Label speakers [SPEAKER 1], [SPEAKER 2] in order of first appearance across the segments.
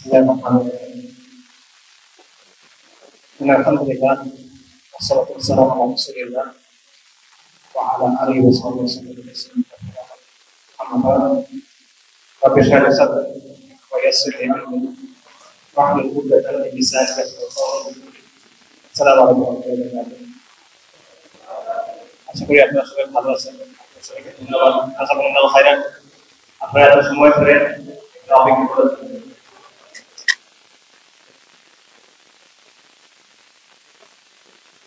[SPEAKER 1] Bismillahirrahmanirrahim. Alhamdulillah, wassalatu wassalamu ala Rasulillah wa ala alihi wa sahbihi. Amma ba'd. Rabbi shrah li sadri wa yassir li amri wahlul 'uqdatan min lisani yafqahu qawli. Assalamu alaykum wa rahmatullahi wa barakatuh. আশা করি আপনারা সবাই ভালো আছেন। সবাইকে ধন্যবাদ। জাযাকুমুল্লাহু খাইরান। আপনারা এত সময় ধরে অপেক্ষা করেছেন।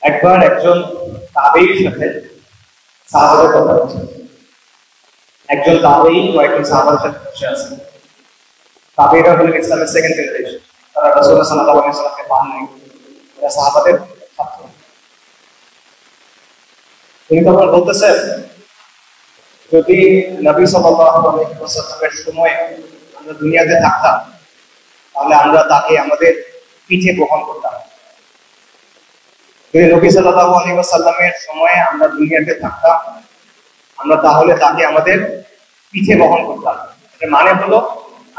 [SPEAKER 1] একবার একজন তাবেঈর সাথে সাহাবাদের কথা হচ্ছে। একজন তাবেঈ কয়েকজন সাহাবার সাথে বসে আছেন। তাবেঈরা হলেন ইসলামের সেকেন্ড জেনারেশন। তারা রাসূলুল্লাহ সাল্লাল্লাহু আলাইহি ওয়াসাল্লামকে পাননি। এরা সাহাবাদের ছাত্র। তিনি তখন বলতেছেন, যদি নবী সাল্লাল্লাহু আলাইহি ওয়াসাল্লামের সময় আমরা দুনিয়াতে থাকতাম, তাহলে আমরা তাকে আমাদের পিঠে বহন করতাম। যদি নবী সাল্লাল্লাহু আলাইহি ওয়াসাল্লামের সময়ে আমরা দুনিয়াতে থাকতাম, আমরা তাহলে তাকে আমাদের পিঠে বহন করতাম। এর মানে হলো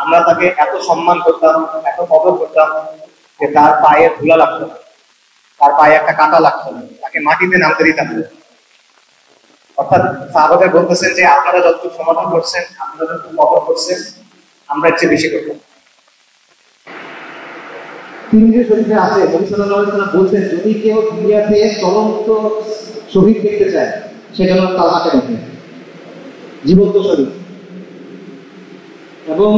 [SPEAKER 1] আমরা তাকে এত সম্মান করতাম, এত কদর করতাম যে তার পায়ে ধুলা লাগতো না, তার পায়ে একটা কাঁটা লাগতো না, তাকে মাটিতে নামতে দিতাম না। অর্থাৎ সাহাবাদের বলতেছেন যে আপনারা যতটুকু সমাধান করছেন, আপনারা যতটুকু কদর করছেন, আমরা এর চেয়ে বেশি করতাম।
[SPEAKER 2] তিনটে শরীফে আছে, নবী সাল্লাল্লাহু আলাইহি ওয়াসাল্লাম বলছেন, যদি কেউ দুনিয়াতে চলন্ত শহীদ দেখতে চায়, সেটা হলো তালহাকে দেখে, জীবন্ত শহীদ। এবং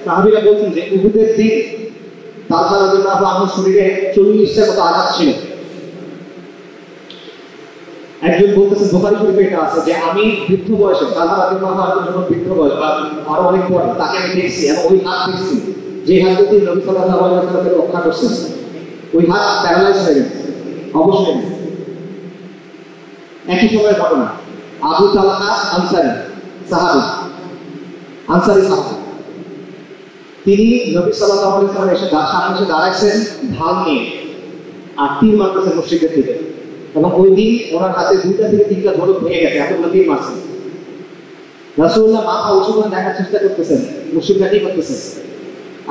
[SPEAKER 2] সাহাবীরা বলছেন যে উহুদের দিন তালহা রাদিয়াল্লাহু আনহুর শরীরে 40টার মতো আঘাত ছিল। একজন বলতেছেন, বুখারী শরীফে এটা আছে যে আমি বৃদ্ধ বয়সে, তালহা রাদিয়াল্লাহু আনহু যখন বৃদ্ধ বয়স বা আরো অনেক পরে, তাকে আমি দেখছি এবং ওই হাত দেখছি যে হাত দিয়ে নবী সাল্লাল্লাহু আলাইহি ওয়াসাল্লামকে রক্ষা করছেন, ওই হাত প্যারালাইজ হয়ে গেছে, অবশ্যই। একই সময়ের ঘটনা, আবু তালহা আনসারী সাহাবী, তিনি নবী সাল্লাল্লাহু আলাইহি ওয়াসাল্লাম এসে সামনে এসে দাঁড়াইছেন ঢাল নিয়ে, আর তীর মারতেছেন মুশরিকদের দিকে। এবং ওই দিন ওনার হাতে 2টা থেকে 3টা ধনুক ভেঙে গেছে, এতগুলো তীর মারছেন। রাসূলুল্লাহ মাথা উঁচু করে দেখার চেষ্টা করতেছেন, মুশরিকরা কি করতেছে।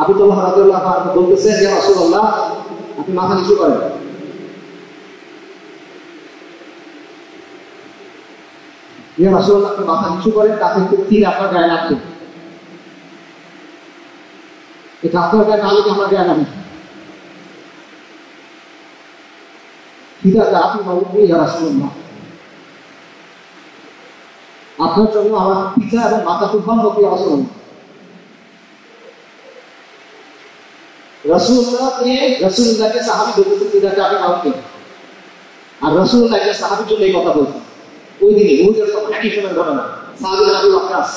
[SPEAKER 2] আবু তালহা রাদিয়াল্লাহু আনহু বলতেছেন, ইয়া রাসূলুল্লাহ, আপনি মাথা নিচু করেন। ইয়া রাসূলুল্লাহ, আপনি মাথা নিচু করেন, তাতে তীর আপনার গায়ে লাগবে। এটা আপনার গায়ে না লাগলে আমার গায়ে লাগবে। ঠিক আছে, আপনি বলুন, ইয়া রাসূলুল্লাহ, আপনার জন্য আমার পিতা এবং মাথা কুরবান হোক, ইয়া রাসূলুল্লাহ। রাসূলুল্লাহকে সাহাবী বলতেছেন, পিতাকে আপনি কাউকে, আর রাসূলুল্লাহকে সাহাবীর জন্য এই কথা বলছেন। ওই দিনে উহুদের একই সময় ঘটনা, সাহাবী আবু ওয়াক্কাস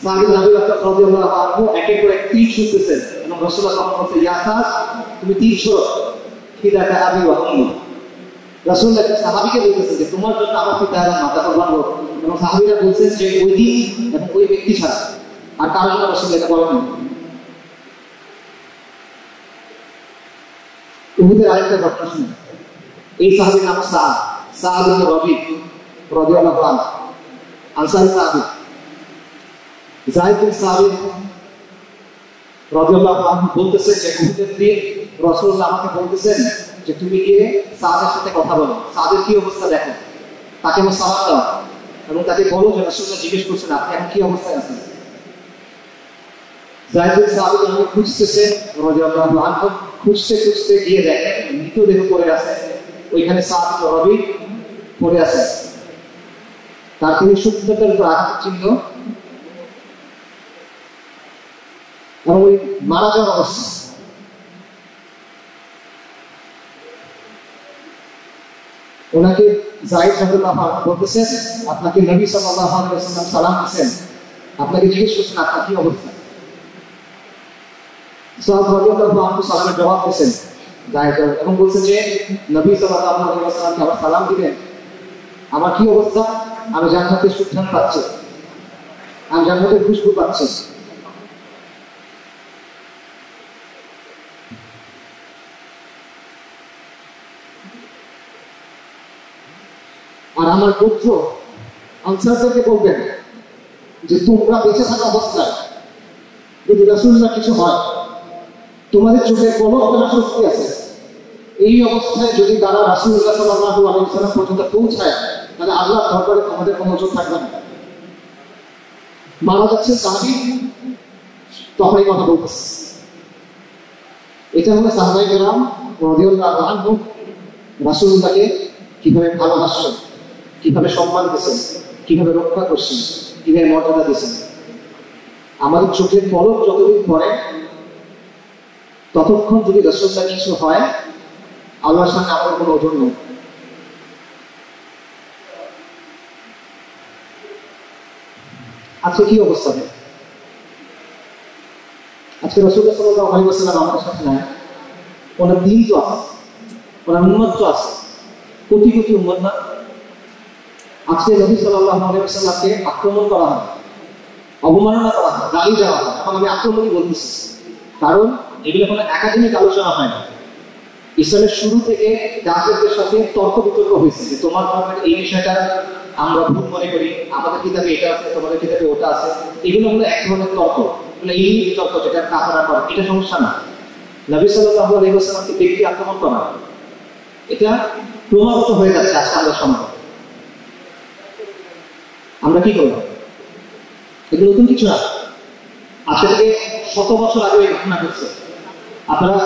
[SPEAKER 2] রাদিয়াল্লাহু আনহু এক এক করে তীর ছুঁড়তেছেন এবং রাসূলুল্লাহ তখন বলছেন, ইয়া সাদ, তুমি তীর ছোড়ো, ফিদাকা আবি ওয়া উম্মি। রাসূলুল্লাহ সাহাবীকে বলতেছেন যে তোমার জন্য আমার পিতা এবং মাতা কুরবান হোক। এবং সাহাবীরা বলছেন যে ওই দিন এবং ওই ব্যক্তি ছাড়া আর কারো জন্য রাসূলুল্লাহ এটা বলেন। উহুদের আরেকটা ঘটনা শুনুন। এই সাহাবীর নাম সাদ ইবনে রবি রাদিয়াল্লাহু আনহু, আনসারী সাহাবী। যায়েদ বিন সাবিত রাদিয়াল্লাহু আনহু বলতেছেন যে উহুদের দিন রাসূলুল্লাহ আমাকে বলতেছেন যে তুমি গিয়ে সাদের সাথে কথা বলো, সাদের কি অবস্থা দেখো, তাকে আমার সালাম দাও এবং তাকে বলো যে রাসূলুল্লাহ জিজ্ঞেস করছেন আপনি এখন কি অবস্থায় আছেন। যায়েদ বিন সাবিত আমাকে খুঁজতেছেন রাদিয়াল্লাহু আনহু, খুঁজতে গিয়ে দেখেন মৃতদেহ পড়ে আছে, ওইখানে সাদ ইবনে রবি পড়ে আছে, তার তিনি সূক্ষ্মতার উপর আঘাতের চিহ্ন এবং ওই মারা যাওয়ার অবস্থা। ওনাকে যায়েদ রাদিয়াল্লাহু আনহু বলতেছেন, আপনাকে নবী সাল্লাল্লাহু আলাইহি ওয়াসাল্লাম সালাম দিয়েছেন, আপনাকে জিজ্ঞেস করছেন আপনার কি অবস্থা। সাদ রাদিয়াল্লাহু আনহু সালামের জবাব দিয়েছেন যায়েদ এবং বলছেন যে নবী সাল্লাল্লাহু আলাইহি ওয়াসাল্লামকে আবার সালাম দিলেন, আমার কি অবস্থা, আমি জান্নাতের সুঘ্রাণ পাচ্ছি, আমি জান্নাতের খুশবু পাচ্ছি। আর আমার পুত্র আনসারদেরকে বলবেন যে তোমরা বেঁচে থাকা অবস্থায় যদি রাসূলুল্লাহ কিছু হয় তোমাদের চোখে পলক ফেলার শক্তি আছে। এই অবস্থায় যদি তারা রাসূলুল্লাহ সাল্লাল্লাহু আলাইহি ওয়াসাল্লাম পর্যন্ত পৌঁছায়, তাহলে আল্লাহর দরবারে তোমাদের কোনো ওজন থাকবে না। মারা যাচ্ছে সাহাবী, তখন এই কথা বলতেছে। এটা হলো সাহাবায়ে কেরাম রাদিয়াল্লাহু আনহুম রাসূলুল্লাহকে কিভাবে ভালোবাসছেন, কিভাবে সম্মান দিয়েছেন, কিভাবে রক্ষা করছেন, কিভাবে মর্যাদা দিয়েছেন। আমাদের চোখের পলক যতদিন পড়ে, ততক্ষণ যদি রাসূলুল্লাহ কিছু হয়, আল্লাহর সামনে আমাদের কোনো ওজন নেই। আজকে কি অবস্থা? আজকে রাসূলুল্লাহ সাল্লাল্লাহু আলাইহি ওয়াসাল্লাম আমাদের সাথে নাই। ওনার দিন তো আছে, ওনার উম্মত তো আছে, কোটি কোটি উম্মত না। আজকে নবী সাল্লাল্লাহু আলাইহি ওয়াসাল্লামকে আক্রমণ করা হয়, অবমাননা করা হয়, গালি দেওয়া হয়। এখন আমি আক্রমণই বলতেছি, কারণ এগুলো কোনো একাডেমিক আলোচনা হয় না। ইসলামের শুরু থেকে কাফেরদের সাথে তর্ক বিতর্ক হয়েছে যে তোমার ধর্মের এই বিষয়টা আমরা ভুল মনে করি, আমাদের কিতাবে এটা আছে, তোমাদের কিতাবে ওটা আছে। এগুলো হলো এক ধরনের তর্ক, এগুলো এই তর্ক যেটা কাফেররা করে, এটা সমস্যা না। নবী সাল্লাল্লাহু আলাইহি ওয়াসাল্লামকে ব্যক্তি আক্রমণ করা, এটা ক্রমাগত হয়ে যাচ্ছে আজকে আমাদের সমাজে। আমরা কি করব? এগুলো নতুন কিছু না। আজকে থেকে 100 বছর আগে এই ঘটনা ঘটছে। আপনারা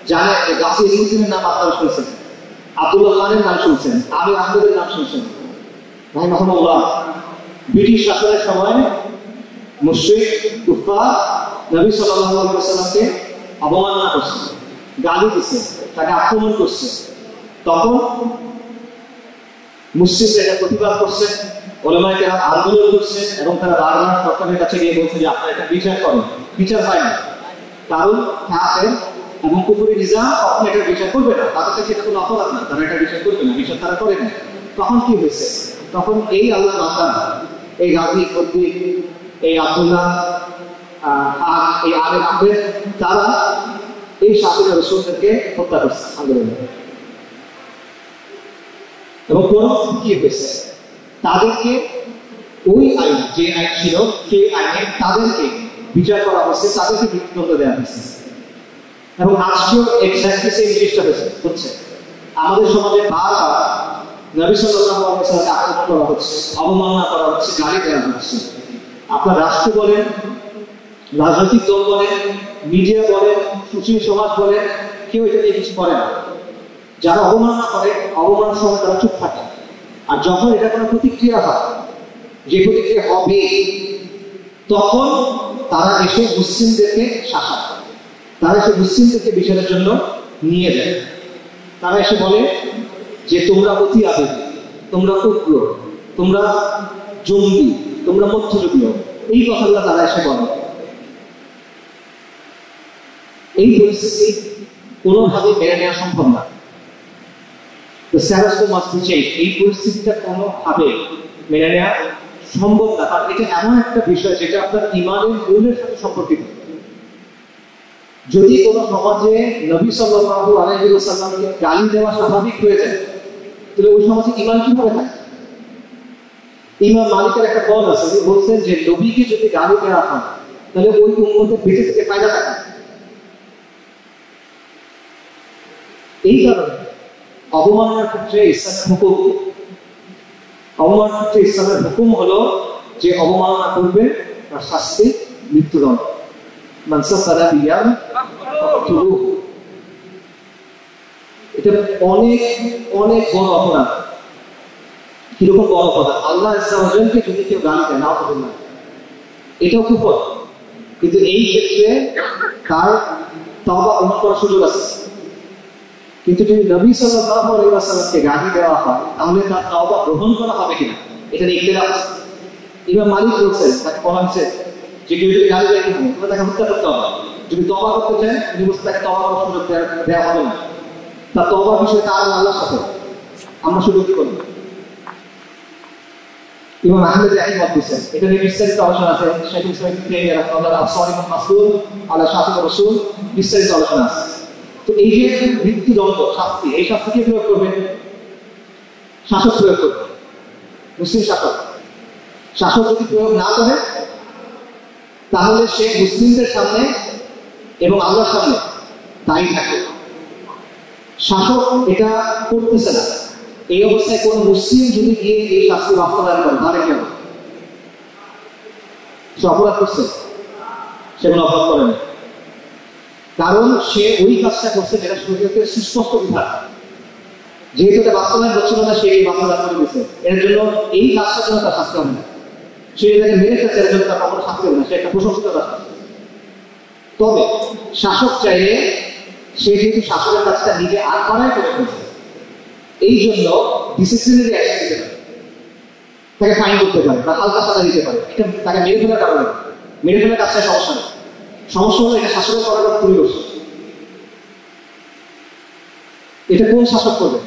[SPEAKER 2] জানেন যে গাজী ইলমুদ্দিনের নাম আপনারা শুনছেন, আব্দুল্লাহ খানের নাম শুনছেন, আমির আহমেদের নাম শুনছেন। রাহিমাহুল্লাহ ব্রিটিশ শাসনের সময় মুশরিক কুফার নবী সাল্লাল্লাহু আলাইহি ওয়াসাল্লামকে অবমাননা করছে, গালি দিচ্ছে, তাকে আক্রমণ করছে। তখন মুসলিমরা এটা প্রতিবাদ করছে, উলামায়ে কেরাম আন্দোলন করছে, এবং তারা বারবার সরকারের কাছে গিয়ে বলছে যে আপনারা এটা বিচার করেন। বিচার হয় না, কারণ কাফের এবং কুফরি নিজাম কখন এটা বিচার করবে না, তাদের কাছে এটা কোনো অপরাধ না, তারা এটা বিচার করবে না, বিচার তারা করে না। তখন কি হয়েছে? তখন এই আল্লাহ বান্দা, এই গাজী কর্তৃক, এই আব্দুল্লাহ এই আমির আহমেদ, তারা এই শাসনের রাসূলদেরকে হত্যা করছে আন্দোলনে। এবং পরবর্তী কি হয়েছে? তাদেরকে ওই আইন, যে আইন ছিল সেই আইনে তাদেরকে বিচার করা হচ্ছে, তাদেরকে মৃত্যুদণ্ড দেওয়া হয়েছে। এবং আজকেও এক্স্যাক্টলি সেই জিনিসটা হচ্ছে। আমাদের সমাজে বারবার নবী সাল্লাল্লাহু আলাইহি ওয়াসাল্লামকে আক্রমণ করা হচ্ছে, অবমাননা করা হচ্ছে, গালি দেওয়া হচ্ছে। আপনার রাষ্ট্র বলেন, রাজনৈতিক দল বলেন, মিডিয়া বলেন, সুশীল সমাজ বলেন, কেউ এটা নিয়ে কিছু করে না। যারা অবমাননা করে, অবমাননার সময় তারা চুপ থাকে। আর যখন এটা কোনো প্রতিক্রিয়া হয়, যে প্রতিক্রিয়া হবে, তখন তারা এসে মুসলিমদেরকে শাসন, তারা এসে মুসলিমদেরকে বিচারের জন্য নিয়ে যায়। তারা এসে বলে যে তোমরা অতি আবেগী, তোমরা উগ্র, তোমরা জঙ্গি, তোমরা মধ্যযুগীয়, এই কথাগুলো তারা এসে বলে। এই পরিস্থিতি কোনোভাবে মেনে নেওয়া সম্ভব না। এই পরিস্থিতিটা কোনোভাবে মেনে নেওয়া সম্ভব না, কারণ এটা এমন একটা বিষয় যেটা আপনার ইমানের মূলের সাথে সম্পর্কিত। যদি কোনো সমাজে নবী সাল্লাল্লাহু আলাইহি ওয়াসাল্লামকে গালি দেওয়া স্বাভাবিক হয়ে যায়, তাহলে ওই সমাজে ইমান কিভাবে থাকে? ইমাম মালিকের একটা বল আছে, উনি বলছেন যে নবীকে যদি গালি দেওয়া হয়, তাহলে ওই উম্মতের বেঁচে থেকে ফায়দা থাকে। এই কারণে অবমাননার ক্ষেত্রে ইসলামের হুকুম, অবমাননার ক্ষেত্রে ইসলামের হুকুম হলো যে অবমাননা করবে তার শাস্তি মৃত্যুদণ্ড। এটা অনেক অনেক বড় অপরাধ। কিরকম বড় অপরাধ? আল্লাহ ইসলামকে যদি কেউ গালি দেয়, না না, এটাও খুব বড়। কিন্তু এই ক্ষেত্রে তার তওবা গ্রহণ করার সুযোগ আছে। কিন্তু যদি নবী সাল্লাল্লাহু আলাইহি ওয়াসাল্লামকে গালি দেওয়া হয়, তাহলে তার তওবা গ্রহণ করা হবে কিনা, এটা নিয়ে ইখতিলাফ আছে। ইমাম মালিক বলছেন, তাকে বলা হয়েছে যে কেউ যদি গালি দেয়, তাহলে তাকে হত্যা করতে হবে। যদি তওবা করতে চায়, তিনি বলছেন তাকে তওবা করার সুযোগ দেওয়া হবে না। তার তওবার বিষয়ে তার আল্লাহর সাথে আমরা সুযোগ করি। ইমাম আহমেদ রাহিমাহুল্লাহ দিয়েছেন, এটা নিয়ে বিস্তারিত আলোচনা আছে। শেখ ইসলাম ইবনে তাইমিয়া রাহিমাহুল্লাহ আস-সারিম আল-মাসলুল আলা শাতির রাসূল, বিস্তারিত আলোচনা আছে। তো এই যে মৃত্যুদণ্ড শাস্তি, এই শাস্তি কে প্রয়োগ করবে? শাসক প্রয়োগ করবে, মুসলিম শাসক। শাসক যদি প্রয়োগ না করে, তাহলে সে মুসলিমদের সামনে এবং আল্লাহর সামনে তাই থাকে। শাসক এটা করতেছে না, এই অবস্থায় কোন মুসলিম যদি গিয়ে এই শাস্তি বাস্তবায়ন করে তাহলে কেন সে অপরাধ করছে? সেগুলো অপরাধ করে না, কারণ সে ওই কাজটা করছে যেটা শরীয়তের সুস্পষ্ট বিধান। যেহেতু এটা বাস্তবায়ন হচ্ছিল না, সে এই বাস্তবায়ন করে দিচ্ছে, এর জন্য এই কাজটার জন্য তার শাস্তি হবে না। সে এটাকে মেরে ফেলছে, এর জন্য তার কখনো শাস্তি হবে না, সে একটা প্রশংসিত কাজ। তবে শাসক চাইলে সে যেহেতু শাসকের কাজটা নিজে আর করাই করে ফেলছে, এই জন্য ডিসিপ্লিনারি অ্যাকশন দিতে পারে, তাকে ফাইন করতে পারে বা হালকা সাজা দিতে পারে। এটা তাকে মেরে ফেলার কারণে, মেরে ফেলার কাজটা সমস্যা নেই। সমস্যা হলো এটা শাসকের করার তুমি করছো। এটা কোন শাসক করবে?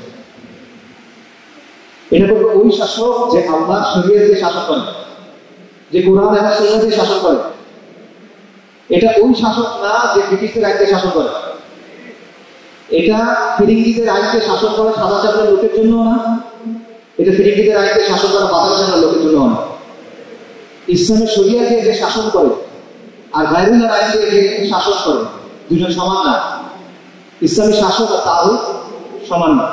[SPEAKER 2] এটা করবে ওই শাসক যে আল্লাহ শরীয়ত দিয়ে শাসন করে, যে কোরআন এবং সুন্নাহ দিয়ে শাসন করে। এটা ওই শাসক না যে ব্রিটিশদের আইন দিয়ে শাসন করে। এটা ফিরিঙ্গিদের আইন দিয়ে শাসন করে সাদা চামড়ার লোকের জন্য না, এটা ফিরিঙ্গিদের আইন দিয়ে শাসন করা বাদামি চামড়ার লোকের জন্য না। ইসলামের শরিয়া দিয়ে যে শাসন করে আর গায়রুল্লাহর আইন দিয়ে যে শাসন করে, দুজন সমান না। ইসলামী শাসক আর তাগুত সমান না।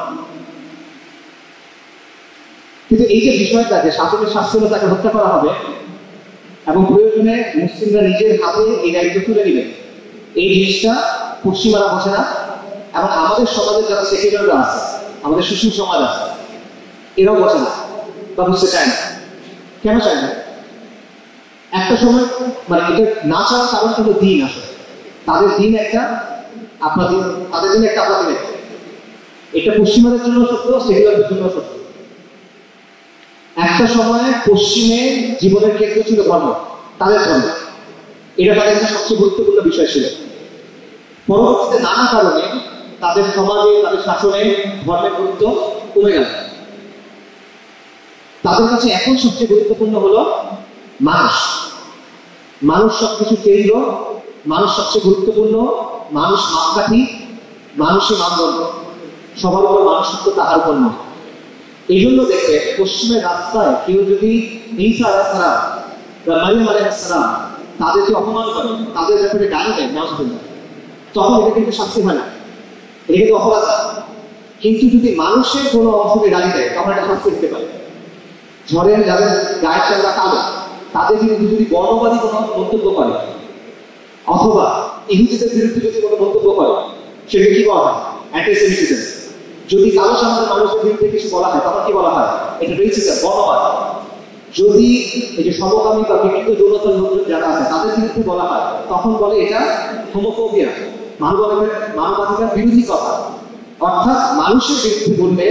[SPEAKER 2] কিন্তু এই যে বিষয়টা যে শাসকের শাস্তি হলে তাকে হত্যা করা হবে এবং প্রয়োজনে মুসলিমরা নিজের হাতে এই দায়িত্ব তুলে নেবে, এই জিনিসটা পশ্চিমারা বোঝে না। এবং আমাদের সমাজে যারা সেকুলাররা আছে, আমাদের সুশীল সমাজ আছে, এরাও বোঝে না বা বুঝতে চায় না। কেন চায় না? একটা সময় মানে এটা না চাওয়ার কারণ হলো দিন। আসলে তাদের দিন একটা, আপনার দিন, তাদের দিন একটা, আপনার দিন একটা। এটা পশ্চিমাদের জন্য সত্য, সেকুলারদের জন্য সত্য। একটা সময় পশ্চিমে জীবনের ক্ষেত্র ছিল ধর্ম, তাদের ধর্ম, এটা তাদের একটা সবচেয়ে গুরুত্বপূর্ণ বিষয় ছিল। পরবর্তীতে নানা কারণে তাদের সমাজে, তাদের শাসনে ধর্মের গুরুত্ব কমে গেল। তাদের কাছে এখন সবচেয়ে গুরুত্বপূর্ণ হলো মানুষ। মানুষ সবকিছু কেন্দ্র, মানুষ সবচেয়ে গুরুত্বপূর্ণ, মানুষ মাপকাঠি, মানুষই মানদণ্ড, সবার উপর মানুষ তো তাহার উপর নয়। এই জন্য দেখবে পশ্চিমের রাস্তায় কেউ যদি ঈসা আলাইহিস সালাম বা মারিয়াম আলাইহিস সালাম তাদেরকে অপমান করে, তাদের ব্যাপারে গালি দেয়, নাউজুবিল্লাহ, তখন এটা কিন্তু শাস্তি হয় না, এটা কিন্তু অপরাধ। কিন্তু যদি মানুষের কোনো অংশকে গালি দেয় তখন এটা শাস্তি দিতে পারে। ঝড়ের যাদের গায়ের চামড়া কালো তাদের বিরুদ্ধে যদি বর্ণবাদী কোনো মন্তব্য করে অথবা ইহুদিদের বিরুদ্ধে যদি কোনো মন্তব্য করে, সেটা কি বলা হয়? অ্যান্টিসেমিটিজম। যদি কালো চামড়ার মানুষের বিরুদ্ধে কিছু বলা হয় তখন কি বলা হয়? এটা রেসিজম, বর্ণবাদ। যদি এই যে সমকামী বা বিভিন্ন যৌনতার লোকজন যারা আছে তাদের বিরুদ্ধে বলা হয় তখন বলে এটা হোমোফোবিয়া, মানবাধিকার বিরোধী কথা। অর্থাৎ মানুষের বিরুদ্ধে বললে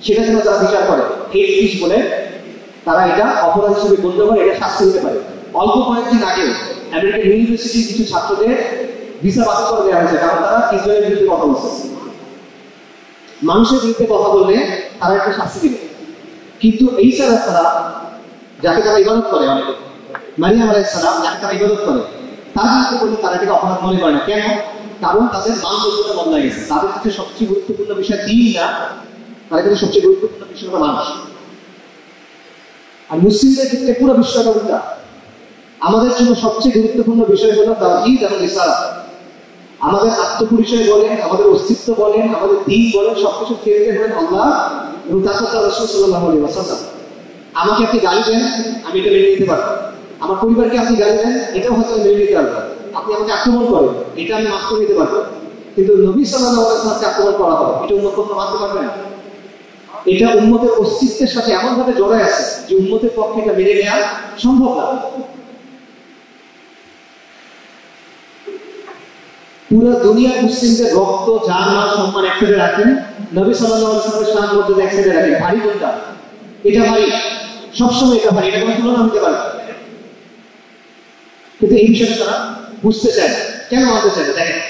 [SPEAKER 2] সেটা যেন তারা বিচার করে হেট স্পিচ বলে, তারা এটা অপরাধ হিসেবে গণ্য করে, এটা শাস্তি হতে পারে। অল্প কয়েকদিন আগে আমেরিকান ইউনিভার্সিটির কিছু ছাত্রদের ভিসা বাতিল করে দেওয়া হয়েছে, কারণ তারা ইসরায়েলের বিরুদ্ধে কথা বলছে। মানুষের বিরুদ্ধে কথা বললে তারা একটা শাস্তি দিবে। কিন্তু ঈসা আলাইহিস সালাম যাকে তারা ইবাদত করে, অনেকে মারিয়াম আলাইহিস সালাম যাকে তারা ইবাদত করে, তার বিরুদ্ধে বললে তারা এটাকে অপরাধ মনে করে না। কেন? কারণ তাদের মানদণ্ডটা বদলা গেছে। তাদের কাছে সবচেয়ে গুরুত্বপূর্ণ বিষয় দিন না, তাদের কাছে সবচেয়ে গুরুত্বপূর্ণ বিষয় হলো মানুষ। আর মুসলিমদের ক্ষেত্রে পুরো বিষয়টা উল্টা। আমাদের জন্য সবচেয়ে গুরুত্বপূর্ণ বিষয় হলো তাওহীদ এবং রিসালাত। আমাদের আত্মপরিচয় বলেন, আমাদের অস্তিত্ব বলেন, আমাদের দিন বলেন, সবকিছু কেন্দ্রে হলেন আল্লাহ এবং তার সাথে রাসূল সাল্লাল্লাহু আলাইহি ওয়াসাল্লাম। আমাকে আপনি গালি দেন, আমি এটা মেনে নিতে পারবো। আমার পরিবারকে আপনি গালি দেন, এটাও হয়তো আমি মেনে নিতে পারবো। আপনি আমাকে আক্রমণ করেন, এটা আমি মাফ করে নিতে পারবো। কিন্তু নবী সাল্লাল্লাহু আলাইহি ওয়াসাল্লামকে আক্রমণ করা হবে, এটা উম্মত কখনো মানতে পারবে না। এটা উম্মতের অস্তিত্বের সাথে এমন ভাবে জড়ায় আছে যে উম্মতের পক্ষে এটা মেনে নেওয়া সম্ভব না। পুরো দুনিয়ার মুসলিমদের রক্ত, জান, মাল, সম্মান একসাথে রাখেন, নবী সাল্লাল্লাহু আলাইহি ওয়াসাল্লামের শান মর্যাদা একসাথে রাখেন। ভারী কোনটা? এটা ভারী, সবসময় এটা ভারী, এটা কোনো তুলনা হতে পারে। কিন্তু এই বিষয়টা তারা বুঝতে চায় না। কেন মানতে চায় না? দেখেন,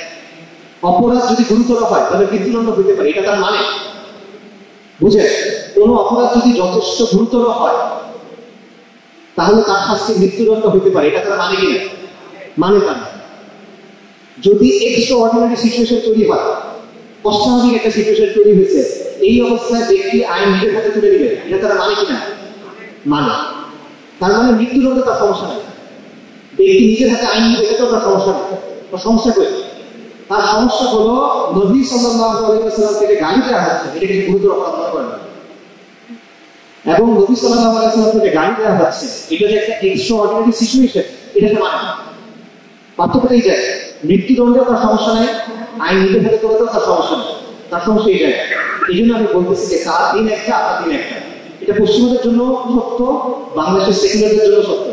[SPEAKER 2] অপরাধ যদি গুরুতর হয় তাহলে মৃত্যুদণ্ড হতে পারে, এটা তার মানে বুঝে। কোনো অপরাধ যদি যথেষ্ট গুরুতর হয় তাহলে তার শাস্তি মৃত্যুদণ্ড হতে পারে, এটা তারা মানে কি? মানে তার যদি এক্সট্রা অর্ডিনারি সিচুয়েশন তৈরি হয়, অস্বাভাবিক একটা সিচুয়েশন তৈরি হয়েছে, এই অবস্থায় ব্যক্তি আইন নিজের হাতে তুলে নেবে, এটা তারা মানে কিনা? মানে। তার মানে মৃত্যুদণ্ড তার সমস্যা নেই, ব্যক্তি নিজের হাতে আইন নেবে, এটা তো তার সমস্যা নেই। সমস্যা করি। তার সমস্যা হলো নবী সাল্লাল্লাহু আলাইহি ওয়াসাল্লামকে যে গালি দেওয়া হচ্ছে এটাকে গুরুতর অপরাধ মনে করেন, এবং নবী সাল্লাল্লাহু আলাইহি ওয়াসাল্লামকে যে গালি দেওয়া হচ্ছে এটা যে একটা এক্সট্রাঅর্ডিনারি সিচুয়েশন, এটাকে মানে পার্থক্যটা এই যায়। মৃত্যুদণ্ডেও তার সমস্যা নেই, আইন নিতে ফেলে করেও তার সমস্যা নেই, তার সমস্যা এই যায়। এই জন্য আমি বলতেছি যে তার দিন একটা, আপনার দিন একটা। এটা পশ্চিমবঙ্গের জন্য সত্য, বাংলাদেশের সেকুলারদের জন্য সত্য।